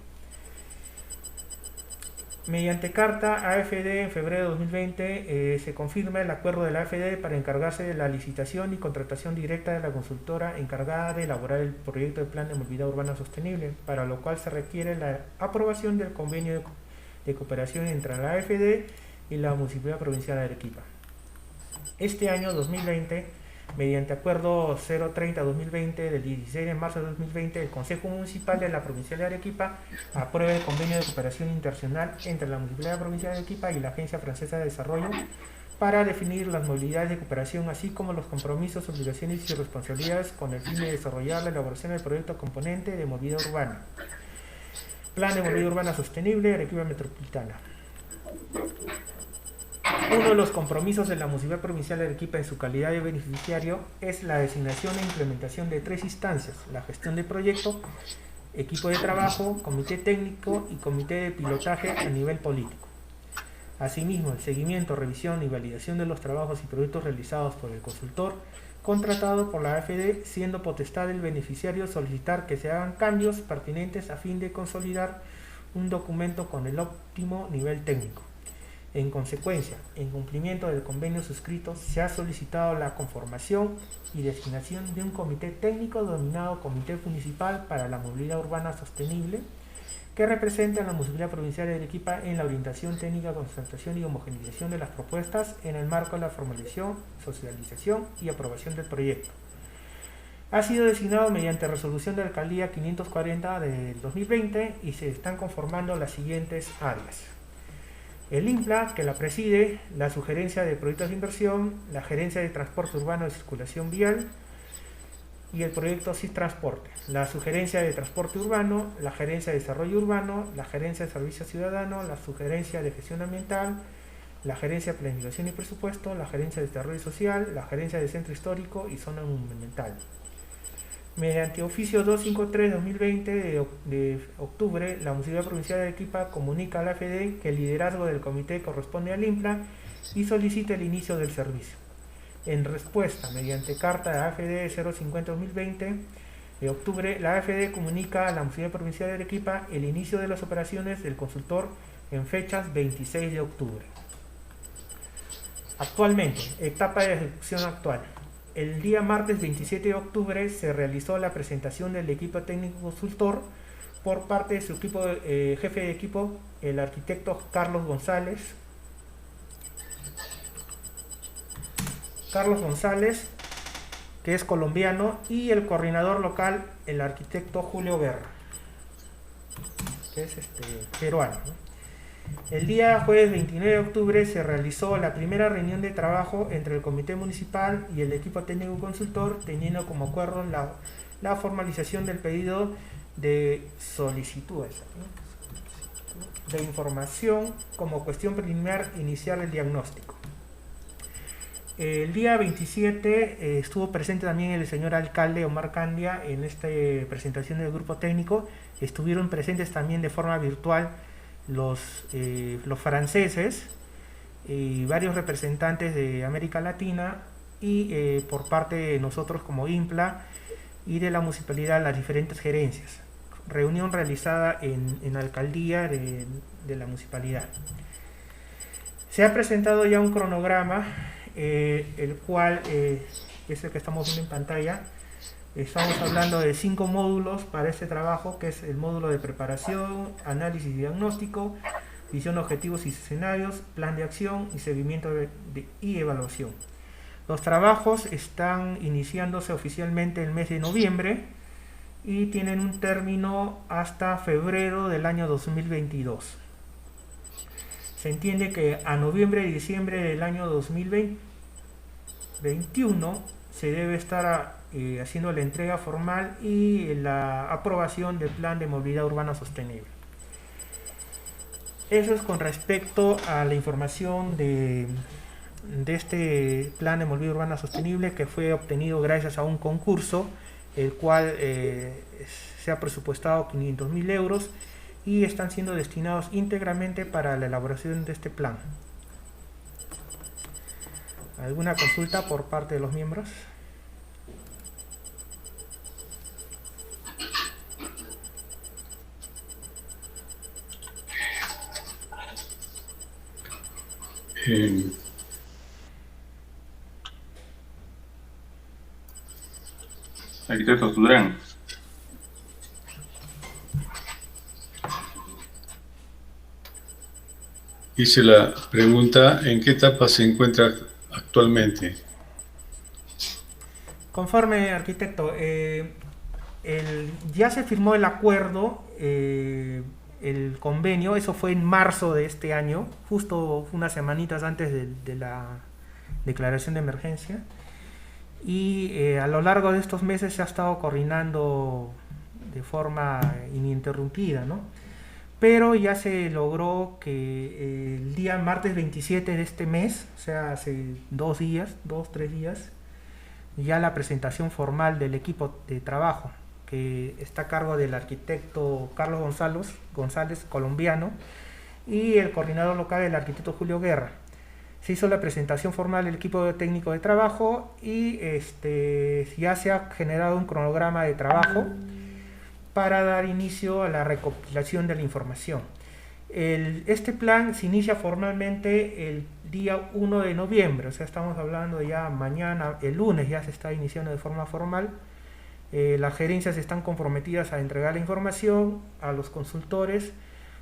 Mediante carta AFD en febrero de 2020 se confirma el acuerdo de la AFD para encargarse de la licitación y contratación directa de la consultora encargada de elaborar el proyecto de plan de movilidad urbana sostenible, para lo cual se requiere la aprobación del convenio de cooperación entre la AFD y la Municipalidad Provincial de Arequipa. Este año 2020, mediante acuerdo 030-2020 del 16 de marzo de 2020, el Consejo Municipal de la Provincia de Arequipa aprueba el convenio de cooperación internacional entre la Municipalidad Provincial de Arequipa y la Agencia Francesa de Desarrollo para definir las modalidades de cooperación, así como los compromisos, obligaciones y responsabilidades con el fin de desarrollar la elaboración del proyecto componente de movilidad urbana. Plan de movilidad urbana sostenible Arequipa Metropolitana. Uno de los compromisos de la Municipalidad Provincial de Arequipa en su calidad de beneficiario es la designación e implementación de 3 instancias: la gestión del proyecto, equipo de trabajo, comité técnico y comité de pilotaje a nivel político. Asimismo, el seguimiento, revisión y validación de los trabajos y proyectos realizados por el consultor contratado por la AFD, siendo potestad del beneficiario solicitar que se hagan cambios pertinentes a fin de consolidar un documento con el óptimo nivel técnico. En consecuencia, en cumplimiento del convenio suscrito, se ha solicitado la conformación y designación de un comité técnico denominado Comité Municipal para la Movilidad Urbana Sostenible, que representa a la Municipalidad Provincial de Arequipa en la orientación técnica, concertación y homogeneización de las propuestas en el marco de la formalización, socialización y aprobación del proyecto. Ha sido designado mediante resolución de la Alcaldía 540 del 2020 y se están conformando las siguientes áreas. El INPLA, que la preside, la Sugerencia de Proyectos de Inversión, la Gerencia de Transporte Urbano y Circulación Vial y el proyecto SIS-Transporte, la Sugerencia de Transporte Urbano, la Gerencia de Desarrollo Urbano, la Gerencia de Servicio Ciudadano, la Sugerencia de Gestión Ambiental, la Gerencia de Planificación y Presupuesto, la Gerencia de Desarrollo Social, la Gerencia de Centro Histórico y Zona Monumental. Mediante oficio 253-2020 de octubre, la Municipalidad Provincial de Arequipa comunica a la AFD que el liderazgo del comité corresponde al INPLA y solicita el inicio del servicio. En respuesta, mediante carta de AFD 050-2020 de octubre, la AFD comunica a la Municipalidad Provincial de Arequipa el inicio de las operaciones del consultor en fechas 26 de octubre. Actualmente, etapa de ejecución actual. El día martes 27 de octubre se realizó la presentación del equipo técnico consultor por parte de su equipo, jefe de equipo, el arquitecto Carlos González, que es colombiano, y el coordinador local, el arquitecto Julio Guerra, que es peruano, ¿no? El día jueves 29 de octubre se realizó la primera reunión de trabajo entre el comité municipal y el equipo técnico consultor, teniendo como acuerdo la formalización del pedido de solicitudes de información como cuestión preliminar iniciar el diagnóstico. El día 27 estuvo presente también el señor alcalde Omar Candia en esta presentación del grupo técnico. Estuvieron presentes también de forma virtual los franceses y varios representantes de América Latina y por parte de nosotros como INPLA y de la municipalidad las diferentes gerencias. Reunión realizada en la alcaldía de la municipalidad. Se ha presentado ya un cronograma, el cual es el que estamos viendo en pantalla. Estamos hablando de 5 módulos para este trabajo, que es el módulo de preparación, análisis y diagnóstico, visión, objetivos y escenarios, plan de acción y seguimiento y evaluación. Los trabajos están iniciándose oficialmente el mes de noviembre y tienen un término hasta febrero del año 2022. Se entiende que a noviembre y diciembre del año 2021 se debe estar haciendo la entrega formal y la aprobación del plan de movilidad urbana sostenible. Eso es con respecto a la información de este plan de movilidad urbana sostenible, que fue obtenido gracias a un concurso, el cual se ha presupuestado 500.000 euros y están siendo destinados íntegramente para la elaboración de este plan. ¿Alguna consulta por parte de los miembros? Arquitecto Durán. Hice la pregunta, ¿en qué etapa se encuentra actualmente? Conforme, arquitecto, ya se firmó el acuerdo, el convenio, eso fue en marzo de este año, justo unas semanitas antes de la declaración de emergencia, y a lo largo de estos meses se ha estado coordinando de forma ininterrumpida, ¿no? Pero ya se logró que el día martes 27 de este mes, o sea, hace 2 días, 3 días, ya la presentación formal del equipo de trabajo, que está a cargo del arquitecto Carlos González, colombiano, y el coordinador local, el arquitecto Julio Guerra. Se hizo la presentación formal del equipo técnico de trabajo y ya se ha generado un cronograma de trabajo para dar inicio a la recopilación de la información. Este plan se inicia formalmente el día 1 de noviembre, o sea, estamos hablando ya mañana, el lunes ya se está iniciando de forma formal. Las gerencias están comprometidas a entregar la información a los consultores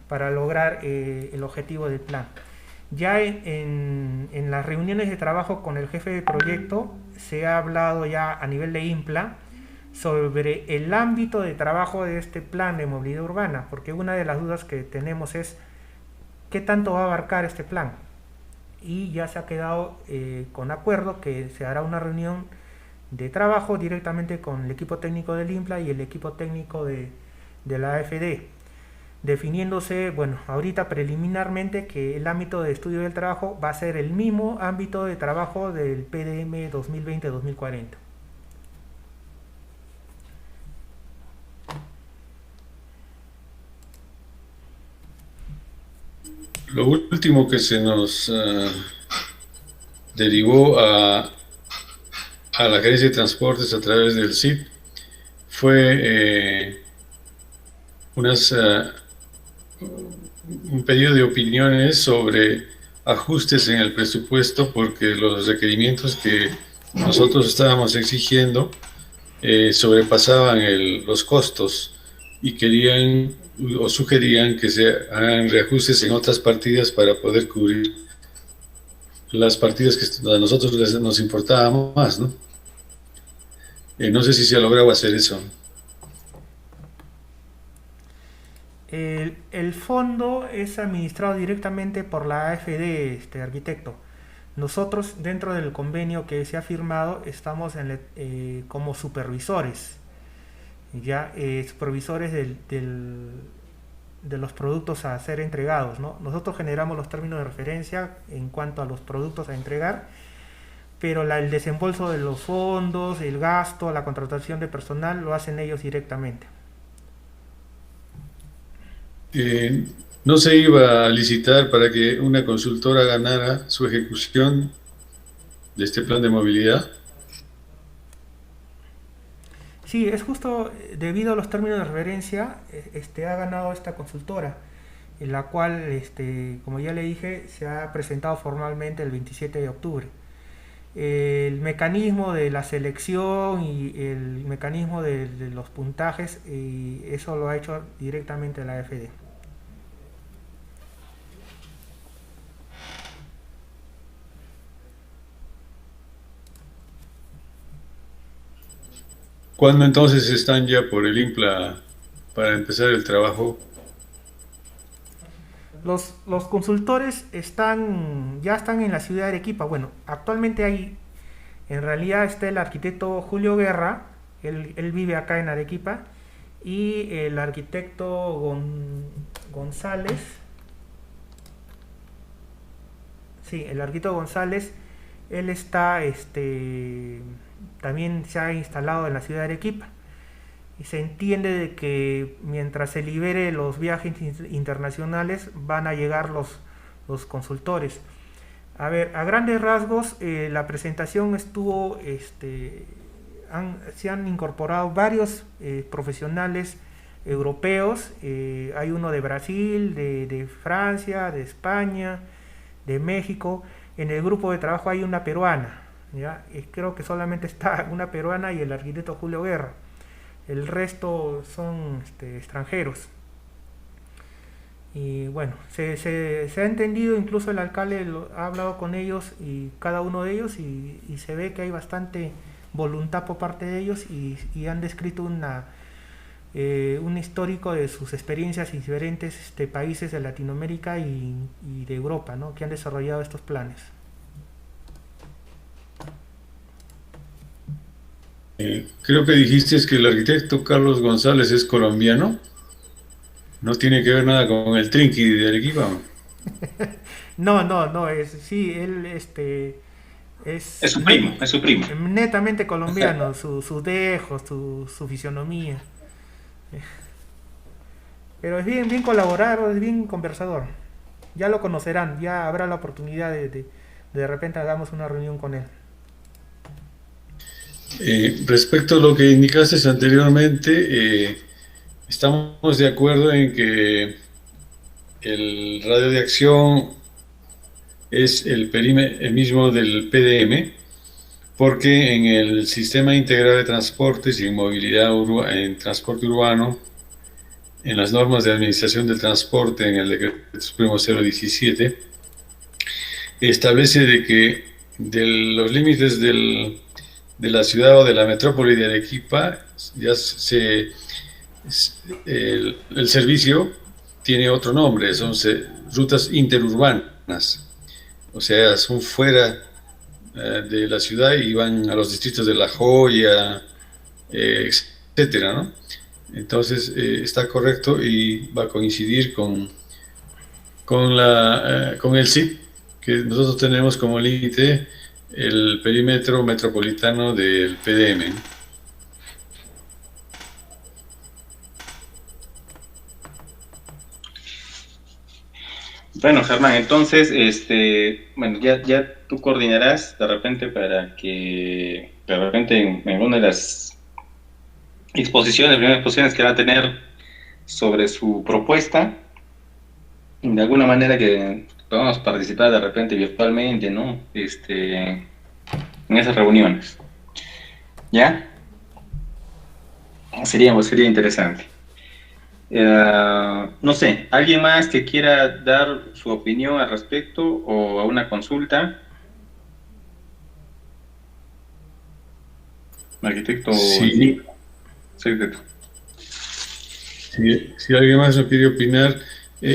para lograr el objetivo del plan. Ya en las reuniones de trabajo con el jefe de proyecto se ha hablado ya a nivel de INPLA sobre el ámbito de trabajo de este plan de movilidad urbana, porque una de las dudas que tenemos es qué tanto va a abarcar este plan, y ya se ha quedado con acuerdo que se hará una reunión de trabajo directamente con el equipo técnico del INPLA y el equipo técnico de la AFD, definiéndose, bueno, ahorita preliminarmente que el ámbito de estudio del trabajo va a ser el mismo ámbito de trabajo del PDM 2020-2040. Lo último que se nos derivó a la Gerencia de Transportes a través del CIP fue un pedido de opiniones sobre ajustes en el presupuesto, porque los requerimientos que nosotros estábamos exigiendo sobrepasaban los costos y querían o sugerían que se hagan reajustes en otras partidas para poder cubrir las partidas que a nosotros nos importaba más, ¿no? No sé si se ha logrado hacer eso. El fondo es administrado directamente por la AFD, arquitecto. Nosotros, dentro del convenio que se ha firmado, estamos como supervisores, supervisores de los productos a ser entregados, ¿no? Nosotros generamos los términos de referencia en cuanto a los productos a entregar, pero el desembolso de los fondos, el gasto, la contratación de personal, lo hacen ellos directamente. ¿No se iba a licitar para que una consultora ganara su ejecución de este plan de movilidad? Sí, es justo debido a los términos de referencia, ha ganado esta consultora, en la cual, como ya le dije, se ha presentado formalmente el 27 de octubre. El mecanismo de la selección y el mecanismo de los puntajes, eso lo ha hecho directamente la AFD. ¿Cuándo entonces están ya por el INPLA para empezar el trabajo? Los consultores ya están en la ciudad de Arequipa. Bueno, actualmente en realidad está el arquitecto Julio Guerra, él vive acá en Arequipa, y el arquitecto González. Sí, el arquitecto González, él está, también se ha instalado en la ciudad de Arequipa. Y se entiende de que mientras se libere los viajes internacionales van a llegar los consultores. A ver, a grandes rasgos, la presentación estuvo, se han incorporado varios profesionales europeos. Hay uno de Brasil, de Francia, de España, de México. En el grupo de trabajo hay una peruana, ¿ya? Creo que solamente está una peruana y el arquitecto Julio Guerra. El resto son extranjeros. Y bueno, se ha entendido, incluso el alcalde ha hablado con ellos, y cada uno de ellos, y se ve que hay bastante voluntad por parte de ellos, y han descrito un histórico de sus experiencias en diferentes países de Latinoamérica y de Europa, ¿no?, que han desarrollado estos planes. Creo que dijiste que el arquitecto Carlos González es colombiano. No tiene que ver nada con el Trinqui de Arequipa. No, él Es su primo, es su primo. Netamente colombiano, su dejo, su fisionomía. Pero es bien colaborador, es bien conversador. Ya lo conocerán, ya habrá la oportunidad de repente hagamos una reunión con él. Respecto a lo que indicaste anteriormente, estamos de acuerdo en que el radio de acción es el perímetro mismo del PDM, porque en el Sistema Integrado de Transportes y en movilidad en transporte urbano, en las normas de administración del transporte, en el Decreto Supremo 017, establece de que de los límites de la ciudad o de la metrópoli de Arequipa, ya el servicio tiene otro nombre, son rutas interurbanas, o sea, son fuera de la ciudad y van a los distritos de La Joya, etcétera, ¿no? Entonces está correcto y va a coincidir con el CIP, que nosotros tenemos como límite el perímetro metropolitano del PDM. Bueno, Germán, entonces, bueno, ya tú coordinarás de repente para que de repente en una de las primeras exposiciones que va a tener sobre su propuesta, de alguna manera que podamos participar de repente virtualmente, ¿no? En esas reuniones. ¿Ya? Sería interesante. No sé, ¿alguien más que quiera dar su opinión al respecto o a una consulta? Arquitecto. Sí. Si alguien más no quiere opinar,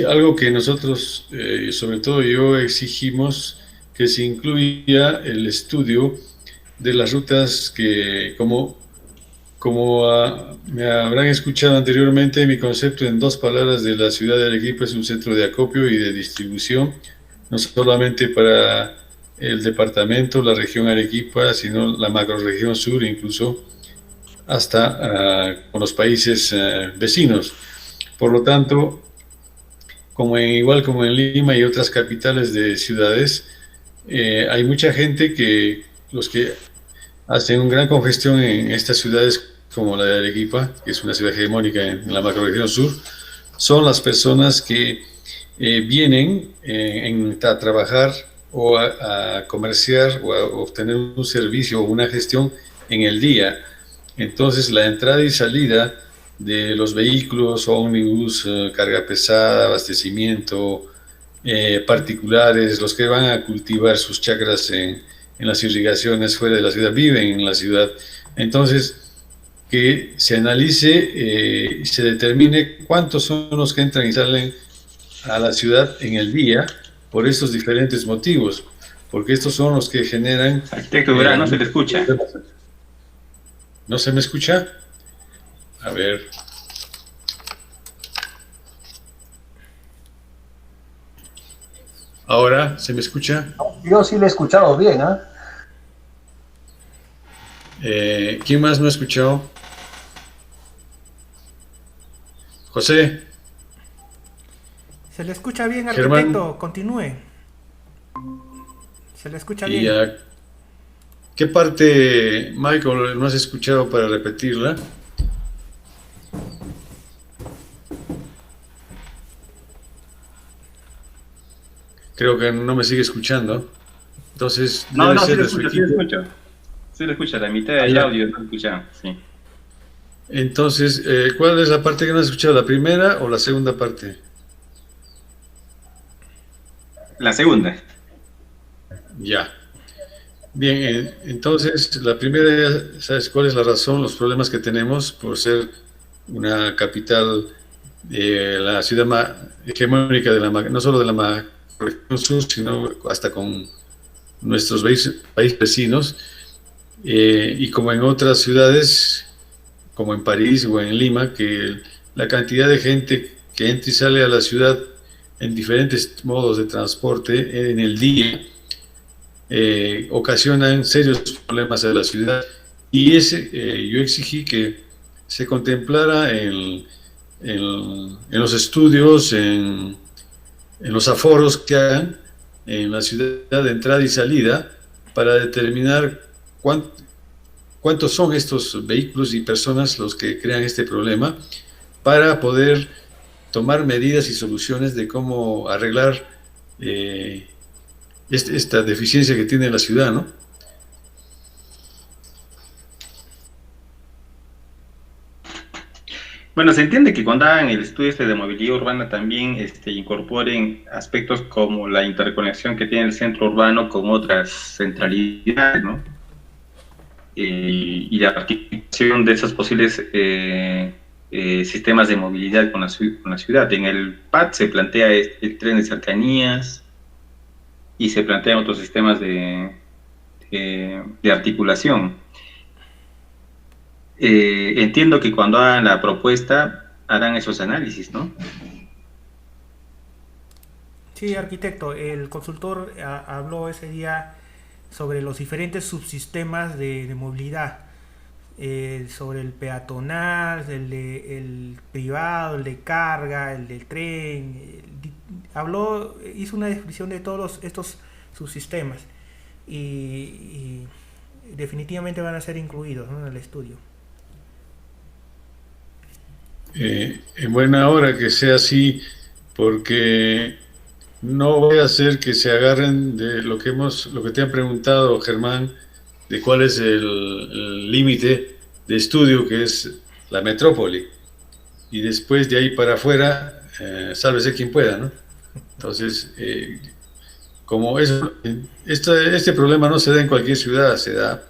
algo que nosotros, sobre todo yo, exigimos que se incluya el estudio de las rutas que, como me habrán escuchado anteriormente, mi concepto en dos palabras de la ciudad de Arequipa es un centro de acopio y de distribución, no solamente para el departamento, la región Arequipa, sino la macrorregión sur, incluso hasta con los países vecinos. Por lo tanto, igual como en Lima y otras capitales de ciudades, hay mucha gente que los que hacen una gran congestión en estas ciudades como la de Arequipa, que es una ciudad hegemónica en la macrorregión sur, son las personas que vienen a trabajar o a comerciar o a obtener un servicio o una gestión en el día. Entonces la entrada y salida de los vehículos, ómnibus, carga pesada, abastecimiento, particulares, los que van a cultivar sus chacras en las irrigaciones fuera de la ciudad, viven en la ciudad. Entonces, que se analice y se determine cuántos son los que entran y salen a la ciudad en el día por estos diferentes motivos, porque estos son los que generan... Arquitecto Durán, no se le escucha. ¿No se me escucha? A ver. ¿Ahora se me escucha? Yo sí le he escuchado bien, ¿ah? ¿Quién más no ha escuchado? José. Se le escucha bien, Germán. arquitecto, continúe. Se le escucha bien. ¿Qué parte, Michael, no has escuchado para repetirla? Creo que no me sigue escuchando. Entonces, no, sí le escucho. Sí le escucha, la mitad del audio no escucha, sí. Entonces, ¿cuál es la parte que no has escuchado? ¿La primera o la segunda parte? La segunda. Ya. Bien, entonces, la primera, ¿sabes cuál es la razón? Los problemas que tenemos por ser una capital, la ciudad más hegemónica de no solo de la macrorregión sur, sino hasta con nuestros países vecinos, y como en otras ciudades, como en París o en Lima, que la cantidad de gente que entra y sale a la ciudad en diferentes modos de transporte en el día ocasionan serios problemas a la ciudad, y yo exigí que se contemplara en los estudios, en en los aforos que hagan en la ciudad de entrada y salida para determinar cuántos son estos vehículos y personas los que crean este problema, para poder tomar medidas y soluciones de cómo arreglar esta deficiencia que tiene la ciudad, ¿no? Bueno, se entiende que cuando hagan el estudio de movilidad urbana también incorporen aspectos como la interconexión que tiene el centro urbano con otras centralidades, ¿no? Y la articulación de esos posibles sistemas de movilidad con la ciudad. En el PAT se plantea el tren de cercanías y se plantean otros sistemas de articulación. Entiendo que cuando hagan la propuesta harán esos análisis, ¿no? Sí, arquitecto, el consultor habló ese día sobre los diferentes subsistemas de movilidad, sobre el peatonal, el privado, el de carga, el del tren. Hizo una descripción de todos estos subsistemas y definitivamente van a ser incluidos, ¿no?, en el estudio. En buena hora que sea así, porque no voy a hacer que se agarren de lo que te han preguntado, Germán, de cuál es el límite de estudio, que es la metrópoli, y después de ahí para afuera, sálvese quien pueda, ¿no? Entonces, como este problema no se da en cualquier ciudad, se da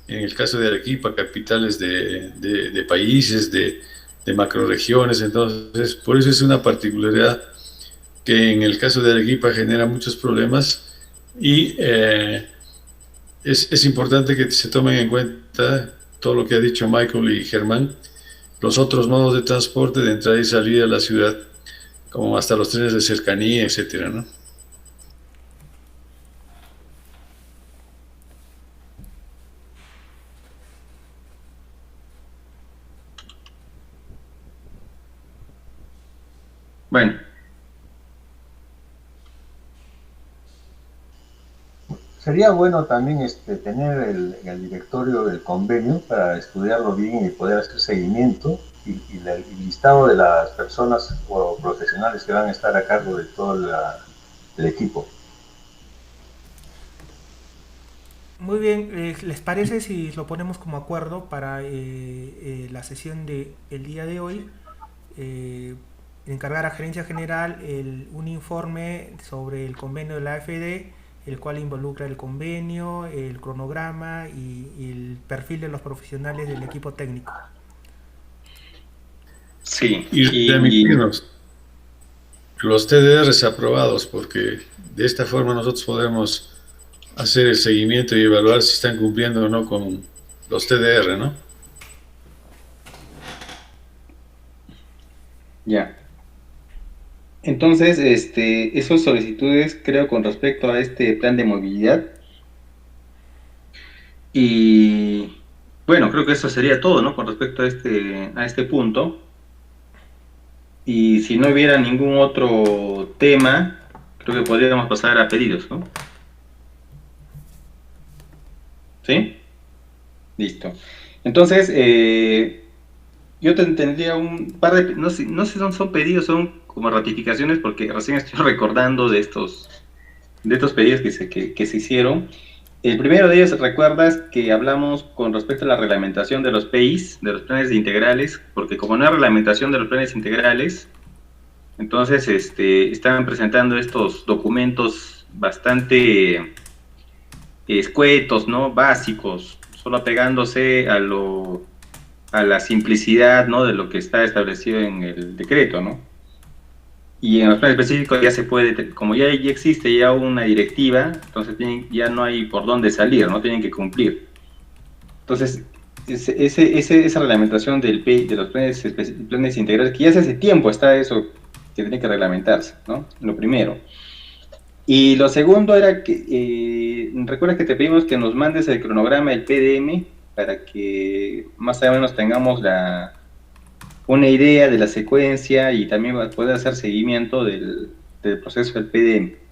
en el caso de Arequipa, capitales de países, de macroregiones. Entonces, por eso es una particularidad que en el caso de Arequipa genera muchos problemas, y es importante que se tomen en cuenta todo lo que ha dicho Michael y Germán, los otros modos de transporte de entrada y salida de la ciudad, como hasta los trenes de cercanía, etcétera, ¿no? Bueno. Sería bueno también tener el directorio del convenio para estudiarlo bien y poder hacer seguimiento y el listado de las personas o profesionales que van a estar a cargo de todo el equipo. Muy bien, ¿les parece si lo ponemos como acuerdo para la sesión del día de hoy? Encargar a Gerencia General un informe sobre el convenio de la AFD, el cual involucra el convenio, el cronograma y el perfil de los profesionales del equipo técnico. Sí. Y remitirnos los TDRs aprobados, porque de esta forma nosotros podemos hacer el seguimiento y evaluar si están cumpliendo o no con los TDR, ¿no? Ya. Entonces, esas solicitudes, creo, con respecto a este plan de movilidad. Y bueno, creo que eso sería todo, ¿no?, con respecto a este punto. Y si no hubiera ningún otro tema, creo que podríamos pasar a pedidos, ¿no? ¿Sí? Listo. Entonces, yo tendría un par de... No sé si son pedidos, son como ratificaciones, porque recién estoy recordando de estos pedidos que se hicieron. El primero de ellos, ¿recuerdas que hablamos con respecto a la reglamentación de los PIs, de los planes integrales? Porque como no hay reglamentación de los planes integrales, entonces estaban presentando estos documentos bastante escuetos, ¿no?, básicos, solo apegándose a la simplicidad, ¿no?, de lo que está establecido en el decreto, ¿no? Y en los planes específicos ya se puede, como ya existe ya una directiva, entonces ya no hay por dónde salir, no tienen que cumplir. Entonces, esa reglamentación de los planes integrales, que ya hace tiempo está eso, que tiene que reglamentarse, ¿no? Lo primero. Y lo segundo era que, recuerda que te pedimos que nos mandes el cronograma del PDM para que más o menos tengamos una idea de la secuencia y también poder hacer seguimiento del del proceso del PDM.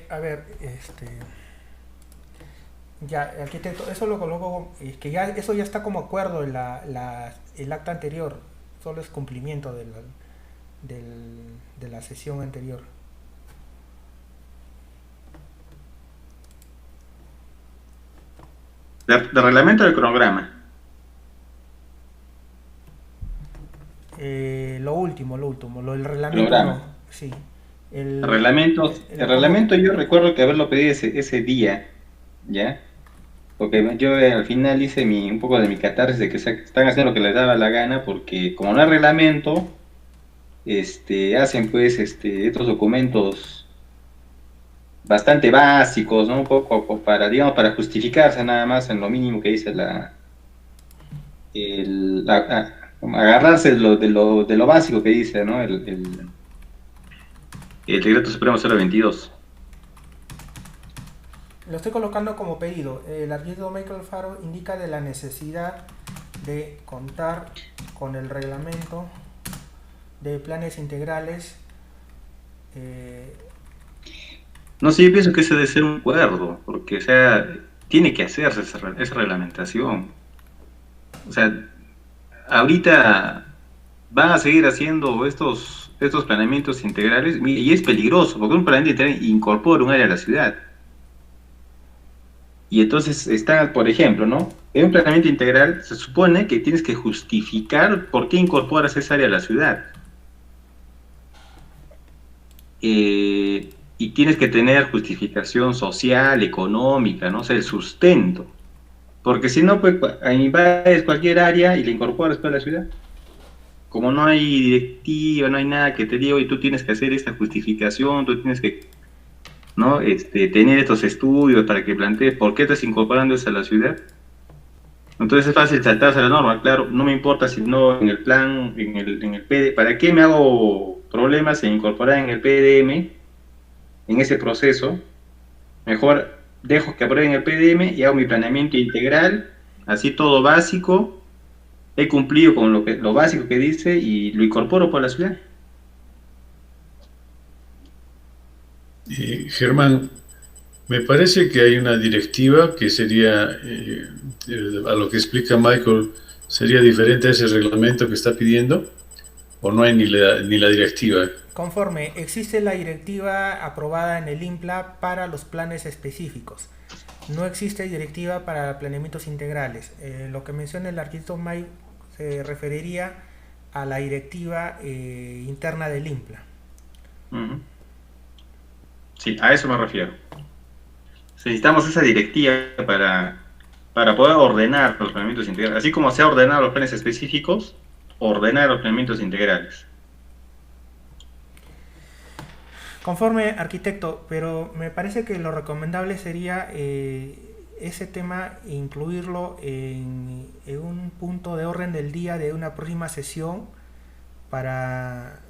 A ver, ya, arquitecto, eso lo coloco, es que ya eso ya está como acuerdo en el acta anterior, solo es cumplimiento de la sesión anterior. De reglamento del cronograma. Lo último, lo del reglamento Cronograma. no, sí. El reglamento yo recuerdo que haberlo pedido ese día, ¿ya? Porque yo al final hice un poco de mi catarsis de que están haciendo lo que les daba la gana, porque como no hay reglamento, hacen pues estos documentos bastante básicos, ¿no? Un poco para, digamos, para justificarse nada más en lo mínimo que dice agarrarse de lo básico que dice, ¿no? El Decreto Supremo 022. Lo estoy colocando como pedido. El arquitecto Michael Alfaro indica de la necesidad de contar con el reglamento de planes integrales. No sé, yo pienso que ese debe ser un acuerdo, porque, o sea, tiene que hacerse esa reglamentación. O sea, ahorita van a seguir haciendo estos planeamientos integrales y es peligroso, porque un planeamiento integral incorpora un área a la ciudad. Y entonces está, por ejemplo, ¿no? En un planeamiento integral se supone que tienes que justificar por qué incorporas esa área a la ciudad. Y tienes que tener justificación social, económica, ¿no? O sea, el sustento. Porque si no, pues invades cualquier área y la incorporas para la ciudad. Como no hay directiva, no hay nada que te diga, y tú tienes que hacer esta justificación, tú tienes que, ¿no? Tener estos estudios para que plantees por qué estás incorporando eso a la ciudad. Entonces es fácil saltarse la norma, claro, no me importa si no en el plan, en el PDM, ¿para qué me hago problemas en incorporar en el PDM, en ese proceso? Mejor dejo que aprueben el PDM y hago mi planeamiento integral, así todo básico, he cumplido con lo básico que dice y lo incorporo por la ciudad. Germán, me parece que hay una directiva que sería, a lo que explica Michael, sería diferente a ese reglamento que está pidiendo, o no hay ni la directiva. Conforme, existe la directiva aprobada en el INPLA para los planes específicos. No existe directiva para planeamientos integrales. Lo que menciona el arquitecto Mike se referiría a la directiva interna del INPLA. Uh-huh. Sí, a eso me refiero. Necesitamos esa directiva para poder ordenar los planeamientos integrales. Así como se ha ordenado los planes específicos, ordenar los planeamientos integrales. Conforme, arquitecto, pero me parece que lo recomendable sería ese tema incluirlo en un punto de orden del día de una próxima sesión para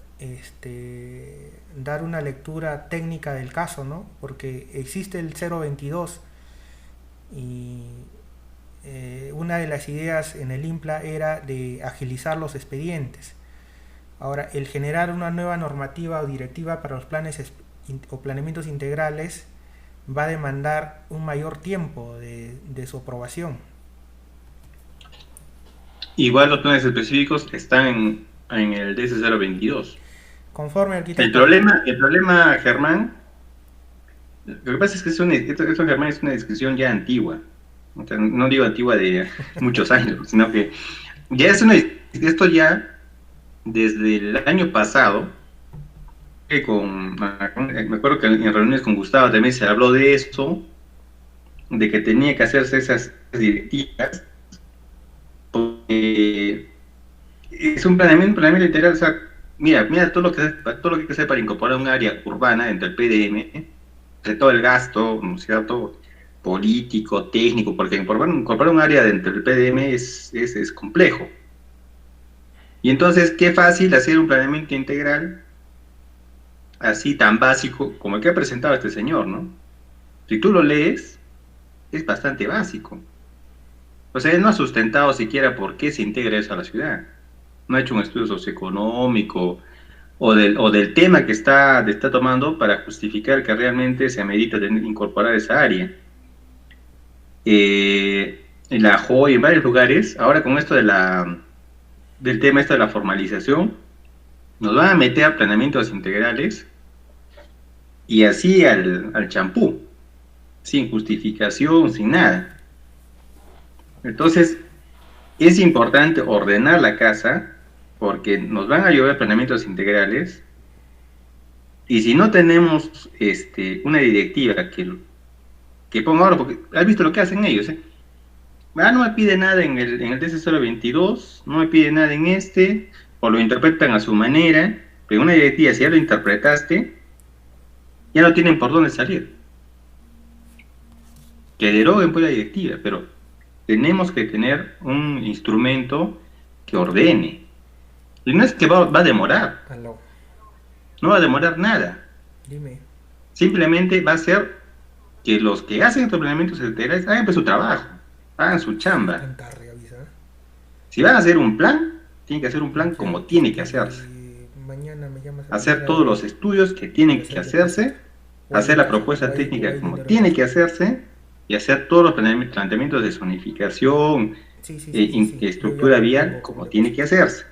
dar una lectura técnica del caso, ¿no? Porque existe el 022 y una de las ideas en el INPLA era de agilizar los expedientes. Ahora, el generar una nueva normativa o directiva para los planes o planeamientos integrales va a demandar un mayor tiempo de su aprobación. Igual los planes específicos están en el DS022. Conforme, arquitecto. El problema, Germán, lo que pasa es que esto, Germán, es una discusión ya antigua. O sea, no digo antigua de muchos años, sino que ya esto ya desde el año pasado, me acuerdo que en reuniones con Gustavo también se habló de esto, de que tenía que hacerse esas directivas, porque es un planeamiento integral. O sea, mira todo lo que hay que hacer para incorporar un área urbana dentro del PDM, de todo el gasto, ¿no es cierto?, político, técnico, porque incorporar un área dentro del PDM es complejo. Y entonces, qué fácil hacer un planeamiento integral así tan básico como el que ha presentado este señor, ¿no? Si tú lo lees, es bastante básico. O sea, él no ha sustentado siquiera por qué se integra eso a la ciudad. no ha hecho un estudio socioeconómico o del tema que está tomando para justificar que realmente se amerita incorporar esa área. En La Joya, en varios lugares, ahora con esto del tema de la formalización, nos van a meter a planeamientos integrales y así al champú, sin justificación, sin nada. Entonces, es importante ordenar la casa porque nos van a llover planeamientos integrales y si no tenemos una directiva que ponga ahora, porque has visto lo que hacen ellos, ¿eh? No me pide nada en el TC022, no me pide nada en o lo interpretan a su manera, pero una directiva, si ya lo interpretaste, ya no tienen por dónde salir. Que deroguen pues la directiva, pero tenemos que tener un instrumento que ordene. Y no es que va a demorar. Aló. No va a demorar nada. Dime. Simplemente va a ser que los que hacen estos planeamientos integrales hagan pues su trabajo, hagan su chamba. Si van a hacer un plan, tienen que hacer un plan como tiene que hacerse. Mañana me llamas a hacer todos los estudios que tienen que hacerse, hacer la propuesta técnica como tiene que hacerse y hacer todos los planteamientos de zonificación, estructura vial como tiene que hacerse.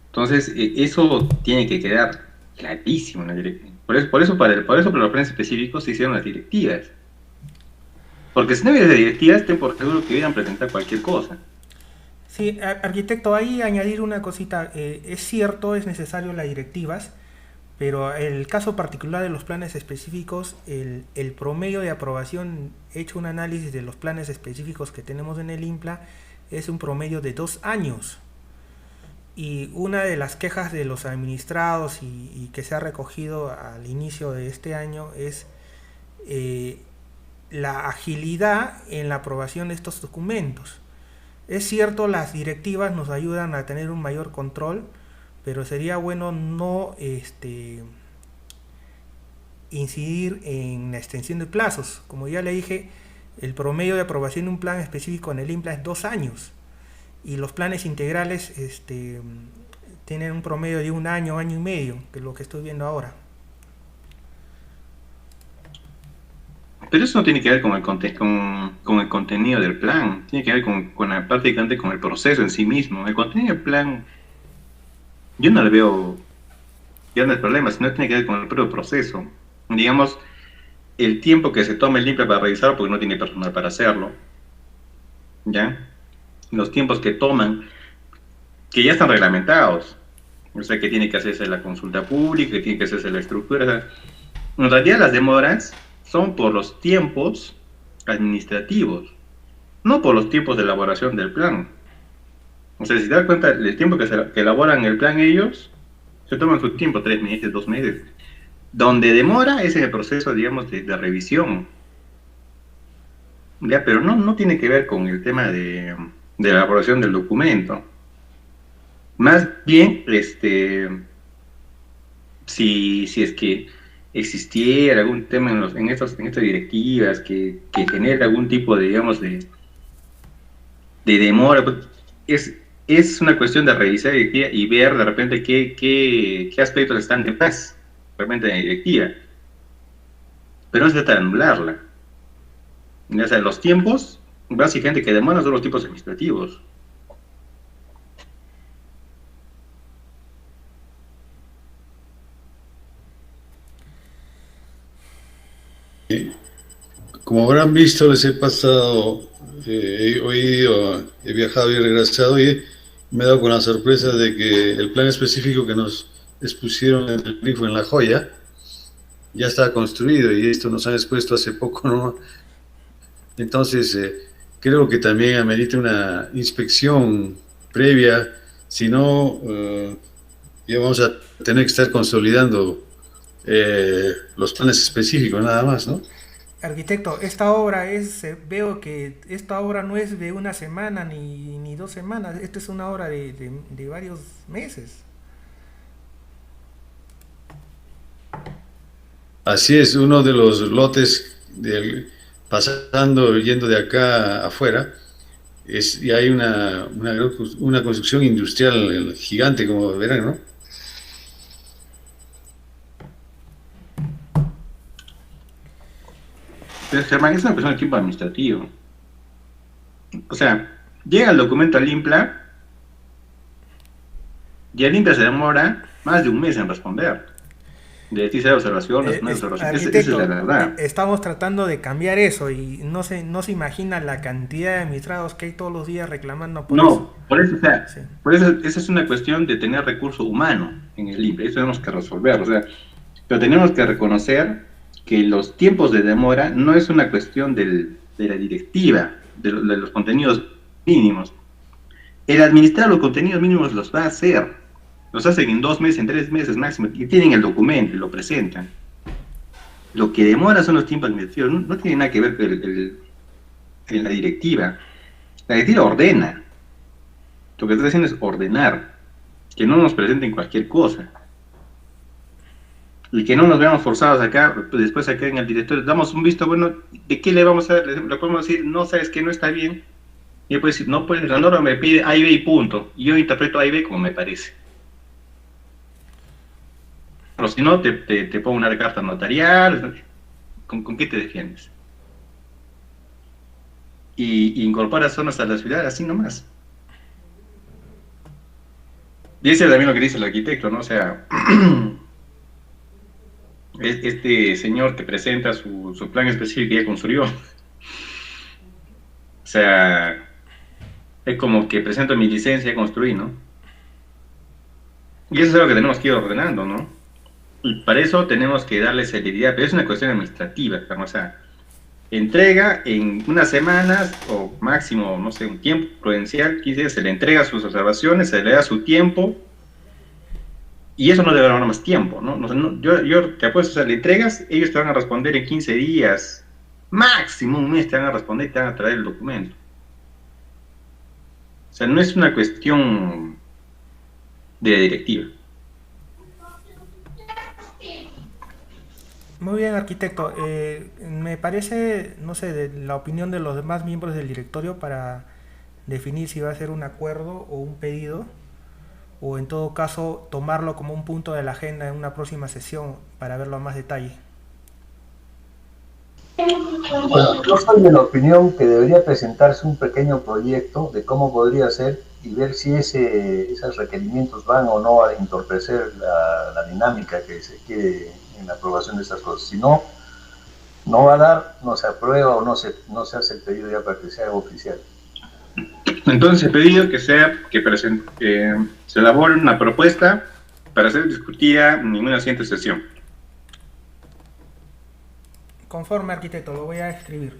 Entonces, eso tiene que quedar clarísimo en la directiva. Por eso para los planes específicos se hicieron las directivas. Porque si no hubiera directivas, ten por seguro que hubieran presentado cualquier cosa. Sí, arquitecto, ahí añadir una cosita. Es cierto, es necesario las directivas, pero el caso particular de los planes específicos, el promedio de aprobación, hecho un análisis de los planes específicos que tenemos en el IMPLA, es un promedio de 2 años. Y una de las quejas de los administrados y que se ha recogido al inicio de este año es la agilidad en la aprobación de estos documentos. Es cierto, las directivas nos ayudan a tener un mayor control, pero sería bueno no incidir en la extensión de plazos. Como ya le dije, el promedio de aprobación de un plan específico en el IMPLA es 2 años. Y los planes integrales tienen un promedio de 1 año, año y medio, que es lo que estoy viendo ahora. Pero eso no tiene que ver con el contenido del plan, tiene que ver prácticamente con el proceso en sí mismo. El contenido del plan, yo no le veo grandes problemas, sino tiene que ver con el propio proceso. Digamos, el tiempo que se toma el IMPLA para revisarlo, porque no tiene personal para hacerlo, ¿ya? Los tiempos que toman, que ya están reglamentados, o sea, que tiene que hacerse la consulta pública, que tiene que hacerse la estructura. O sea, en realidad las demoras son por los tiempos administrativos, no por los tiempos de elaboración del plan. O sea, si te das cuenta, el tiempo que elaboran el plan ellos, se toman su tiempo, 3 meses, 2 meses. Donde demora es en el proceso, digamos, de revisión. Ya, pero no tiene que ver con el tema de la elaboración del documento. Más bien, si es que existiera algún tema en estas directivas que genere algún tipo de, digamos, de demora, pues, es una cuestión de revisar la directiva y ver de repente qué aspectos están de más realmente en la directiva, pero no se trata de anularla. O sea, los tiempos básicamente que demoran son los tiempos administrativos. Como habrán visto, les he pasado, he viajado y regresado y me he dado con la sorpresa de que el plan específico que nos expusieron en el grifo en La Joya ya está construido y esto nos han expuesto hace poco, ¿no? Entonces, creo que también amerita una inspección previa, si no, ya vamos a tener que estar consolidando los planes específicos nada más, ¿no? Arquitecto, esta obra veo que esta obra no es de 1 semana ni 2 semanas, esta es una obra de varios meses. Así es, uno de los lotes yendo de acá afuera, y hay una construcción industrial gigante, como verán, ¿no? Pero Germán, es una cuestión de tiempo administrativo. O sea, llega el documento al INPLA y el INPLA se demora más de un mes en responder. De decir observaciones, no hay observaciones. Esa es la verdad. Estamos tratando de cambiar eso y no se imagina la cantidad de administrados que hay todos los días reclamando por eso. No, por eso, o sea, Sí. por eso esa es una cuestión de tener recurso humano en el INPLA. Eso tenemos que resolver. O sea, pero tenemos que reconocer que los tiempos de demora no es una cuestión de la directiva, de los contenidos mínimos. El administrar los contenidos mínimos los va a hacer. Los hacen en 2 meses, en 3 meses máximo, y tienen el documento y lo presentan. Lo que demora son los tiempos administrativos, no tiene nada que ver con la directiva. La directiva ordena. Lo que está haciendo es ordenar, que no nos presenten cualquier cosa. Y que no nos veamos forzados acá, después acá en el directorio, damos un visto bueno, ¿de qué le vamos a dar? Le podemos decir, no, sabes que no está bien. Y él puede decir, no, pues la norma me pide A y B y punto. Y yo interpreto A y B como me parece. Pero si no, te pongo una carta notarial. ¿Con qué te defiendes? Y incorporas zonas a la ciudad así nomás. Y ese es también lo que dice el arquitecto, ¿no? O sea, este señor que presenta su plan específico que ya construyó. O sea, es como que presento mi licencia y construí, ¿no? Y eso es algo que tenemos que ir ordenando, ¿no? Y para eso tenemos que darle celeridad, pero es una cuestión administrativa, o sea, entrega en unas semanas o máximo, no sé, un tiempo prudencial, 15 días, se le entrega sus observaciones, se le da su tiempo, y eso no debe durar más tiempo, ¿no? Yo te apuesto, o sea, le entregas, ellos te van a responder en 15 días, máximo un mes te van a responder y te van a traer el documento. O sea, no es una cuestión de directiva. Muy bien, arquitecto. Me parece, no sé, de la opinión de los demás miembros del directorio para definir si va a ser un acuerdo o un pedido, o en todo caso tomarlo como un punto de la agenda en una próxima sesión para verlo a más detalle. Bueno, yo soy de la opinión que debería presentarse un pequeño proyecto de cómo podría ser y ver si esos requerimientos van o no a entorpecer la dinámica que se quiere en la aprobación de estas cosas. Si no, no va a dar, no se aprueba o no se hace el pedido ya para que sea oficial. Entonces he pedido que se elabore una propuesta para ser discutida en una siguiente sesión. Conforme, arquitecto, lo voy a escribir.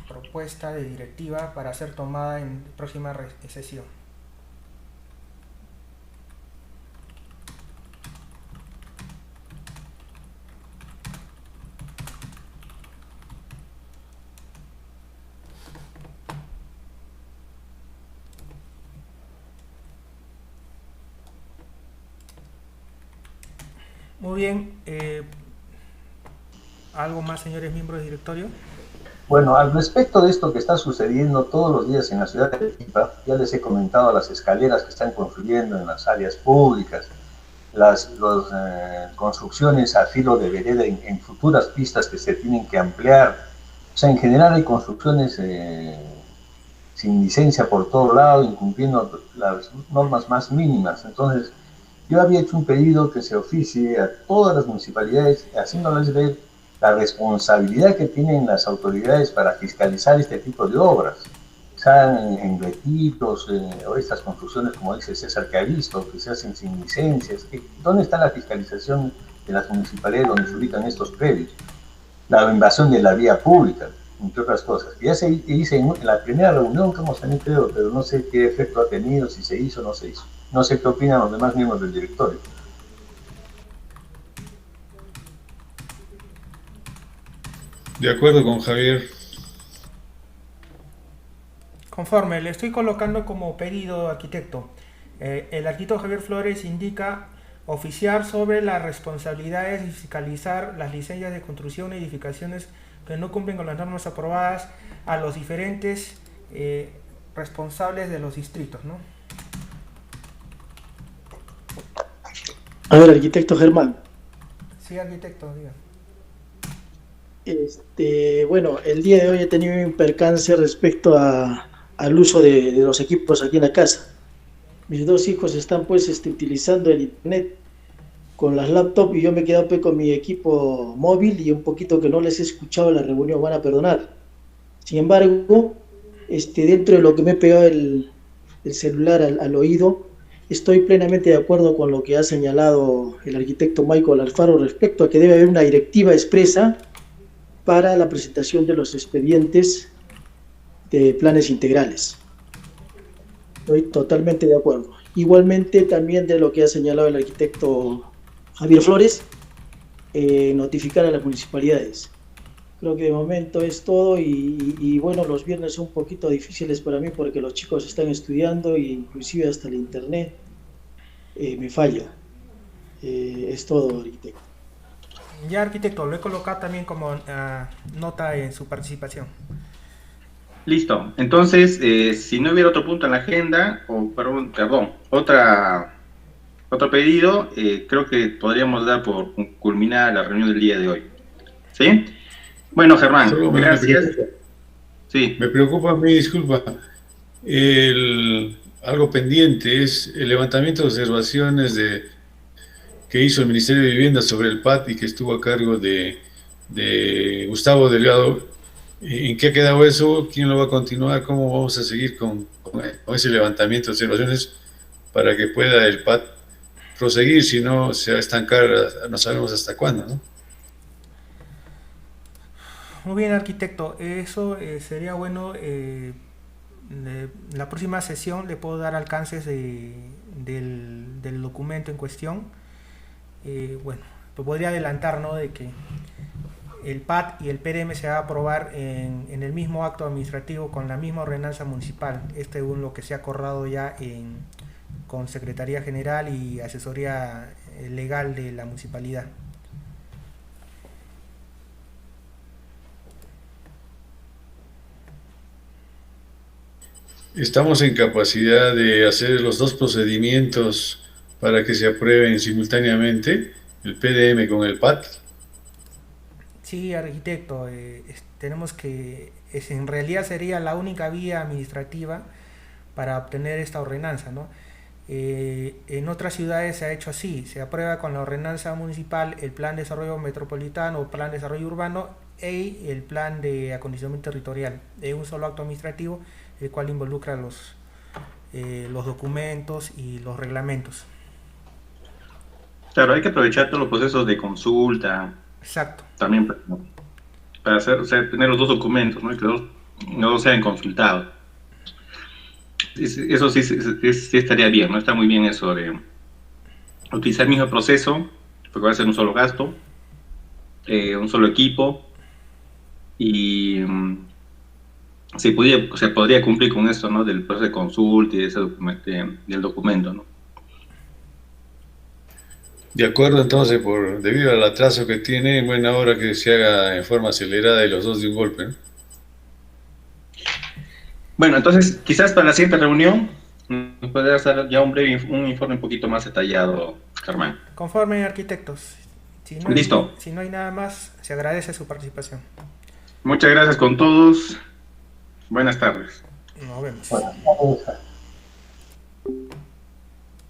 Propuesta de directiva para ser tomada en próxima sesión. Muy bien. ¿Algo más, señores miembros del directorio? Bueno, al respecto de esto que está sucediendo todos los días en la ciudad de Arequipa, ya les he comentado las escaleras que están construyendo en las áreas públicas, las construcciones a filo de vereda en futuras pistas que se tienen que ampliar. O sea, en general hay construcciones sin licencia por todo lado, incumpliendo las normas más mínimas. Entonces, yo había hecho un pedido que se oficie a todas las municipalidades, haciéndoles ver la responsabilidad que tienen las autoridades para fiscalizar este tipo de obras, sean en retiros o estas construcciones, como dice César, que ha visto, que se hacen sin licencias. ¿Dónde está la fiscalización de las municipalidades donde se ubican estos predios? La invasión de la vía pública, entre otras cosas. Ya se hizo en la primera reunión que hemos tenido, pero no sé qué efecto ha tenido, si se hizo o no se hizo. No sé qué opinan los demás miembros del directorio. De acuerdo con Javier. Conforme, le estoy colocando como pedido, arquitecto. El arquitecto Javier Flores indica Oficiar sobre las responsabilidades y fiscalizar las licencias de construcción y edificaciones que no cumplen con las normas aprobadas a los diferentes responsables de los distritos, ¿no? A ver, arquitecto Germán. Sí, arquitecto, diga. Bueno, el día de hoy he tenido un percance respecto al uso de los equipos aquí en la casa. Mis dos hijos están pues utilizando el internet con las laptops y yo me he quedado pues, con mi equipo móvil y un poquito que no les he escuchado en la reunión, van a perdonar. Sin embargo, dentro de lo que me he pegado el celular al oído, estoy plenamente de acuerdo con lo que ha señalado el arquitecto Michael Alfaro respecto a que debe haber una directiva expresa para la presentación de los expedientes de planes integrales. Estoy totalmente de acuerdo. Igualmente también de lo que ha señalado el arquitecto Javier Flores, notificar a las municipalidades. Creo que de momento es todo y bueno, los viernes son un poquito difíciles para mí porque los chicos están estudiando e inclusive hasta el internet me falla. Es todo, arquitecto. Ya, arquitecto, lo he colocado también como nota en su participación. Listo. Entonces, si no hubiera otro punto en la agenda, otro pedido, creo que podríamos dar por culminada la reunión del día de hoy. ¿Sí? Bueno, Germán, gracias. Sí. Me preocupa a mí, disculpa, algo pendiente es el levantamiento de observaciones que hizo el Ministerio de Vivienda sobre el PAT y que estuvo a cargo de Gustavo Delgado. ¿En qué ha quedado eso? ¿Quién lo va a continuar? ¿Cómo vamos a seguir con ese levantamiento de observaciones para que pueda el PAT proseguir? Si no, se va a estancar, no sabemos hasta cuándo, ¿no? Muy bien, arquitecto. Eso sería bueno. La próxima sesión le puedo dar alcances del documento en cuestión. Bueno, pues podría adelantar, ¿no?, de que el PAT y el PDM se va a aprobar en el mismo acto administrativo con la misma ordenanza municipal. Este es lo que se ha acordado ya con Secretaría General y Asesoría Legal de la Municipalidad. Estamos en capacidad de hacer los dos procedimientos para que se aprueben simultáneamente, el PDM con el PAT. Sí, arquitecto, tenemos que, en realidad sería la única vía administrativa para obtener esta ordenanza, ¿no? En otras ciudades se ha hecho así, se aprueba con la ordenanza municipal el plan de desarrollo metropolitano o plan de desarrollo urbano y el plan de acondicionamiento territorial, es un solo acto administrativo, el cual involucra los documentos y los reglamentos. Claro, hay que aprovechar todos los procesos de consulta. Exacto. También para tener los dos documentos, ¿no? Y que los dos sean consultados. Eso sí estaría bien, ¿no? Está muy bien eso de utilizar el mismo proceso, porque va a ser un solo gasto, un solo equipo, y se podría cumplir con esto, ¿no?, del proceso de consulta y de ese del documento, ¿no? De acuerdo, entonces, debido al atraso que tiene, en buena hora que se haga en forma acelerada y los dos de un golpe, ¿no? Bueno, entonces, quizás para la siguiente reunión nos podría hacer ya un informe un poquito más detallado, Germán. Conforme, arquitectos. Listo. Si no hay nada más, se agradece su participación. Muchas gracias con todos. Buenas tardes. Nos vemos. Buenas tardes.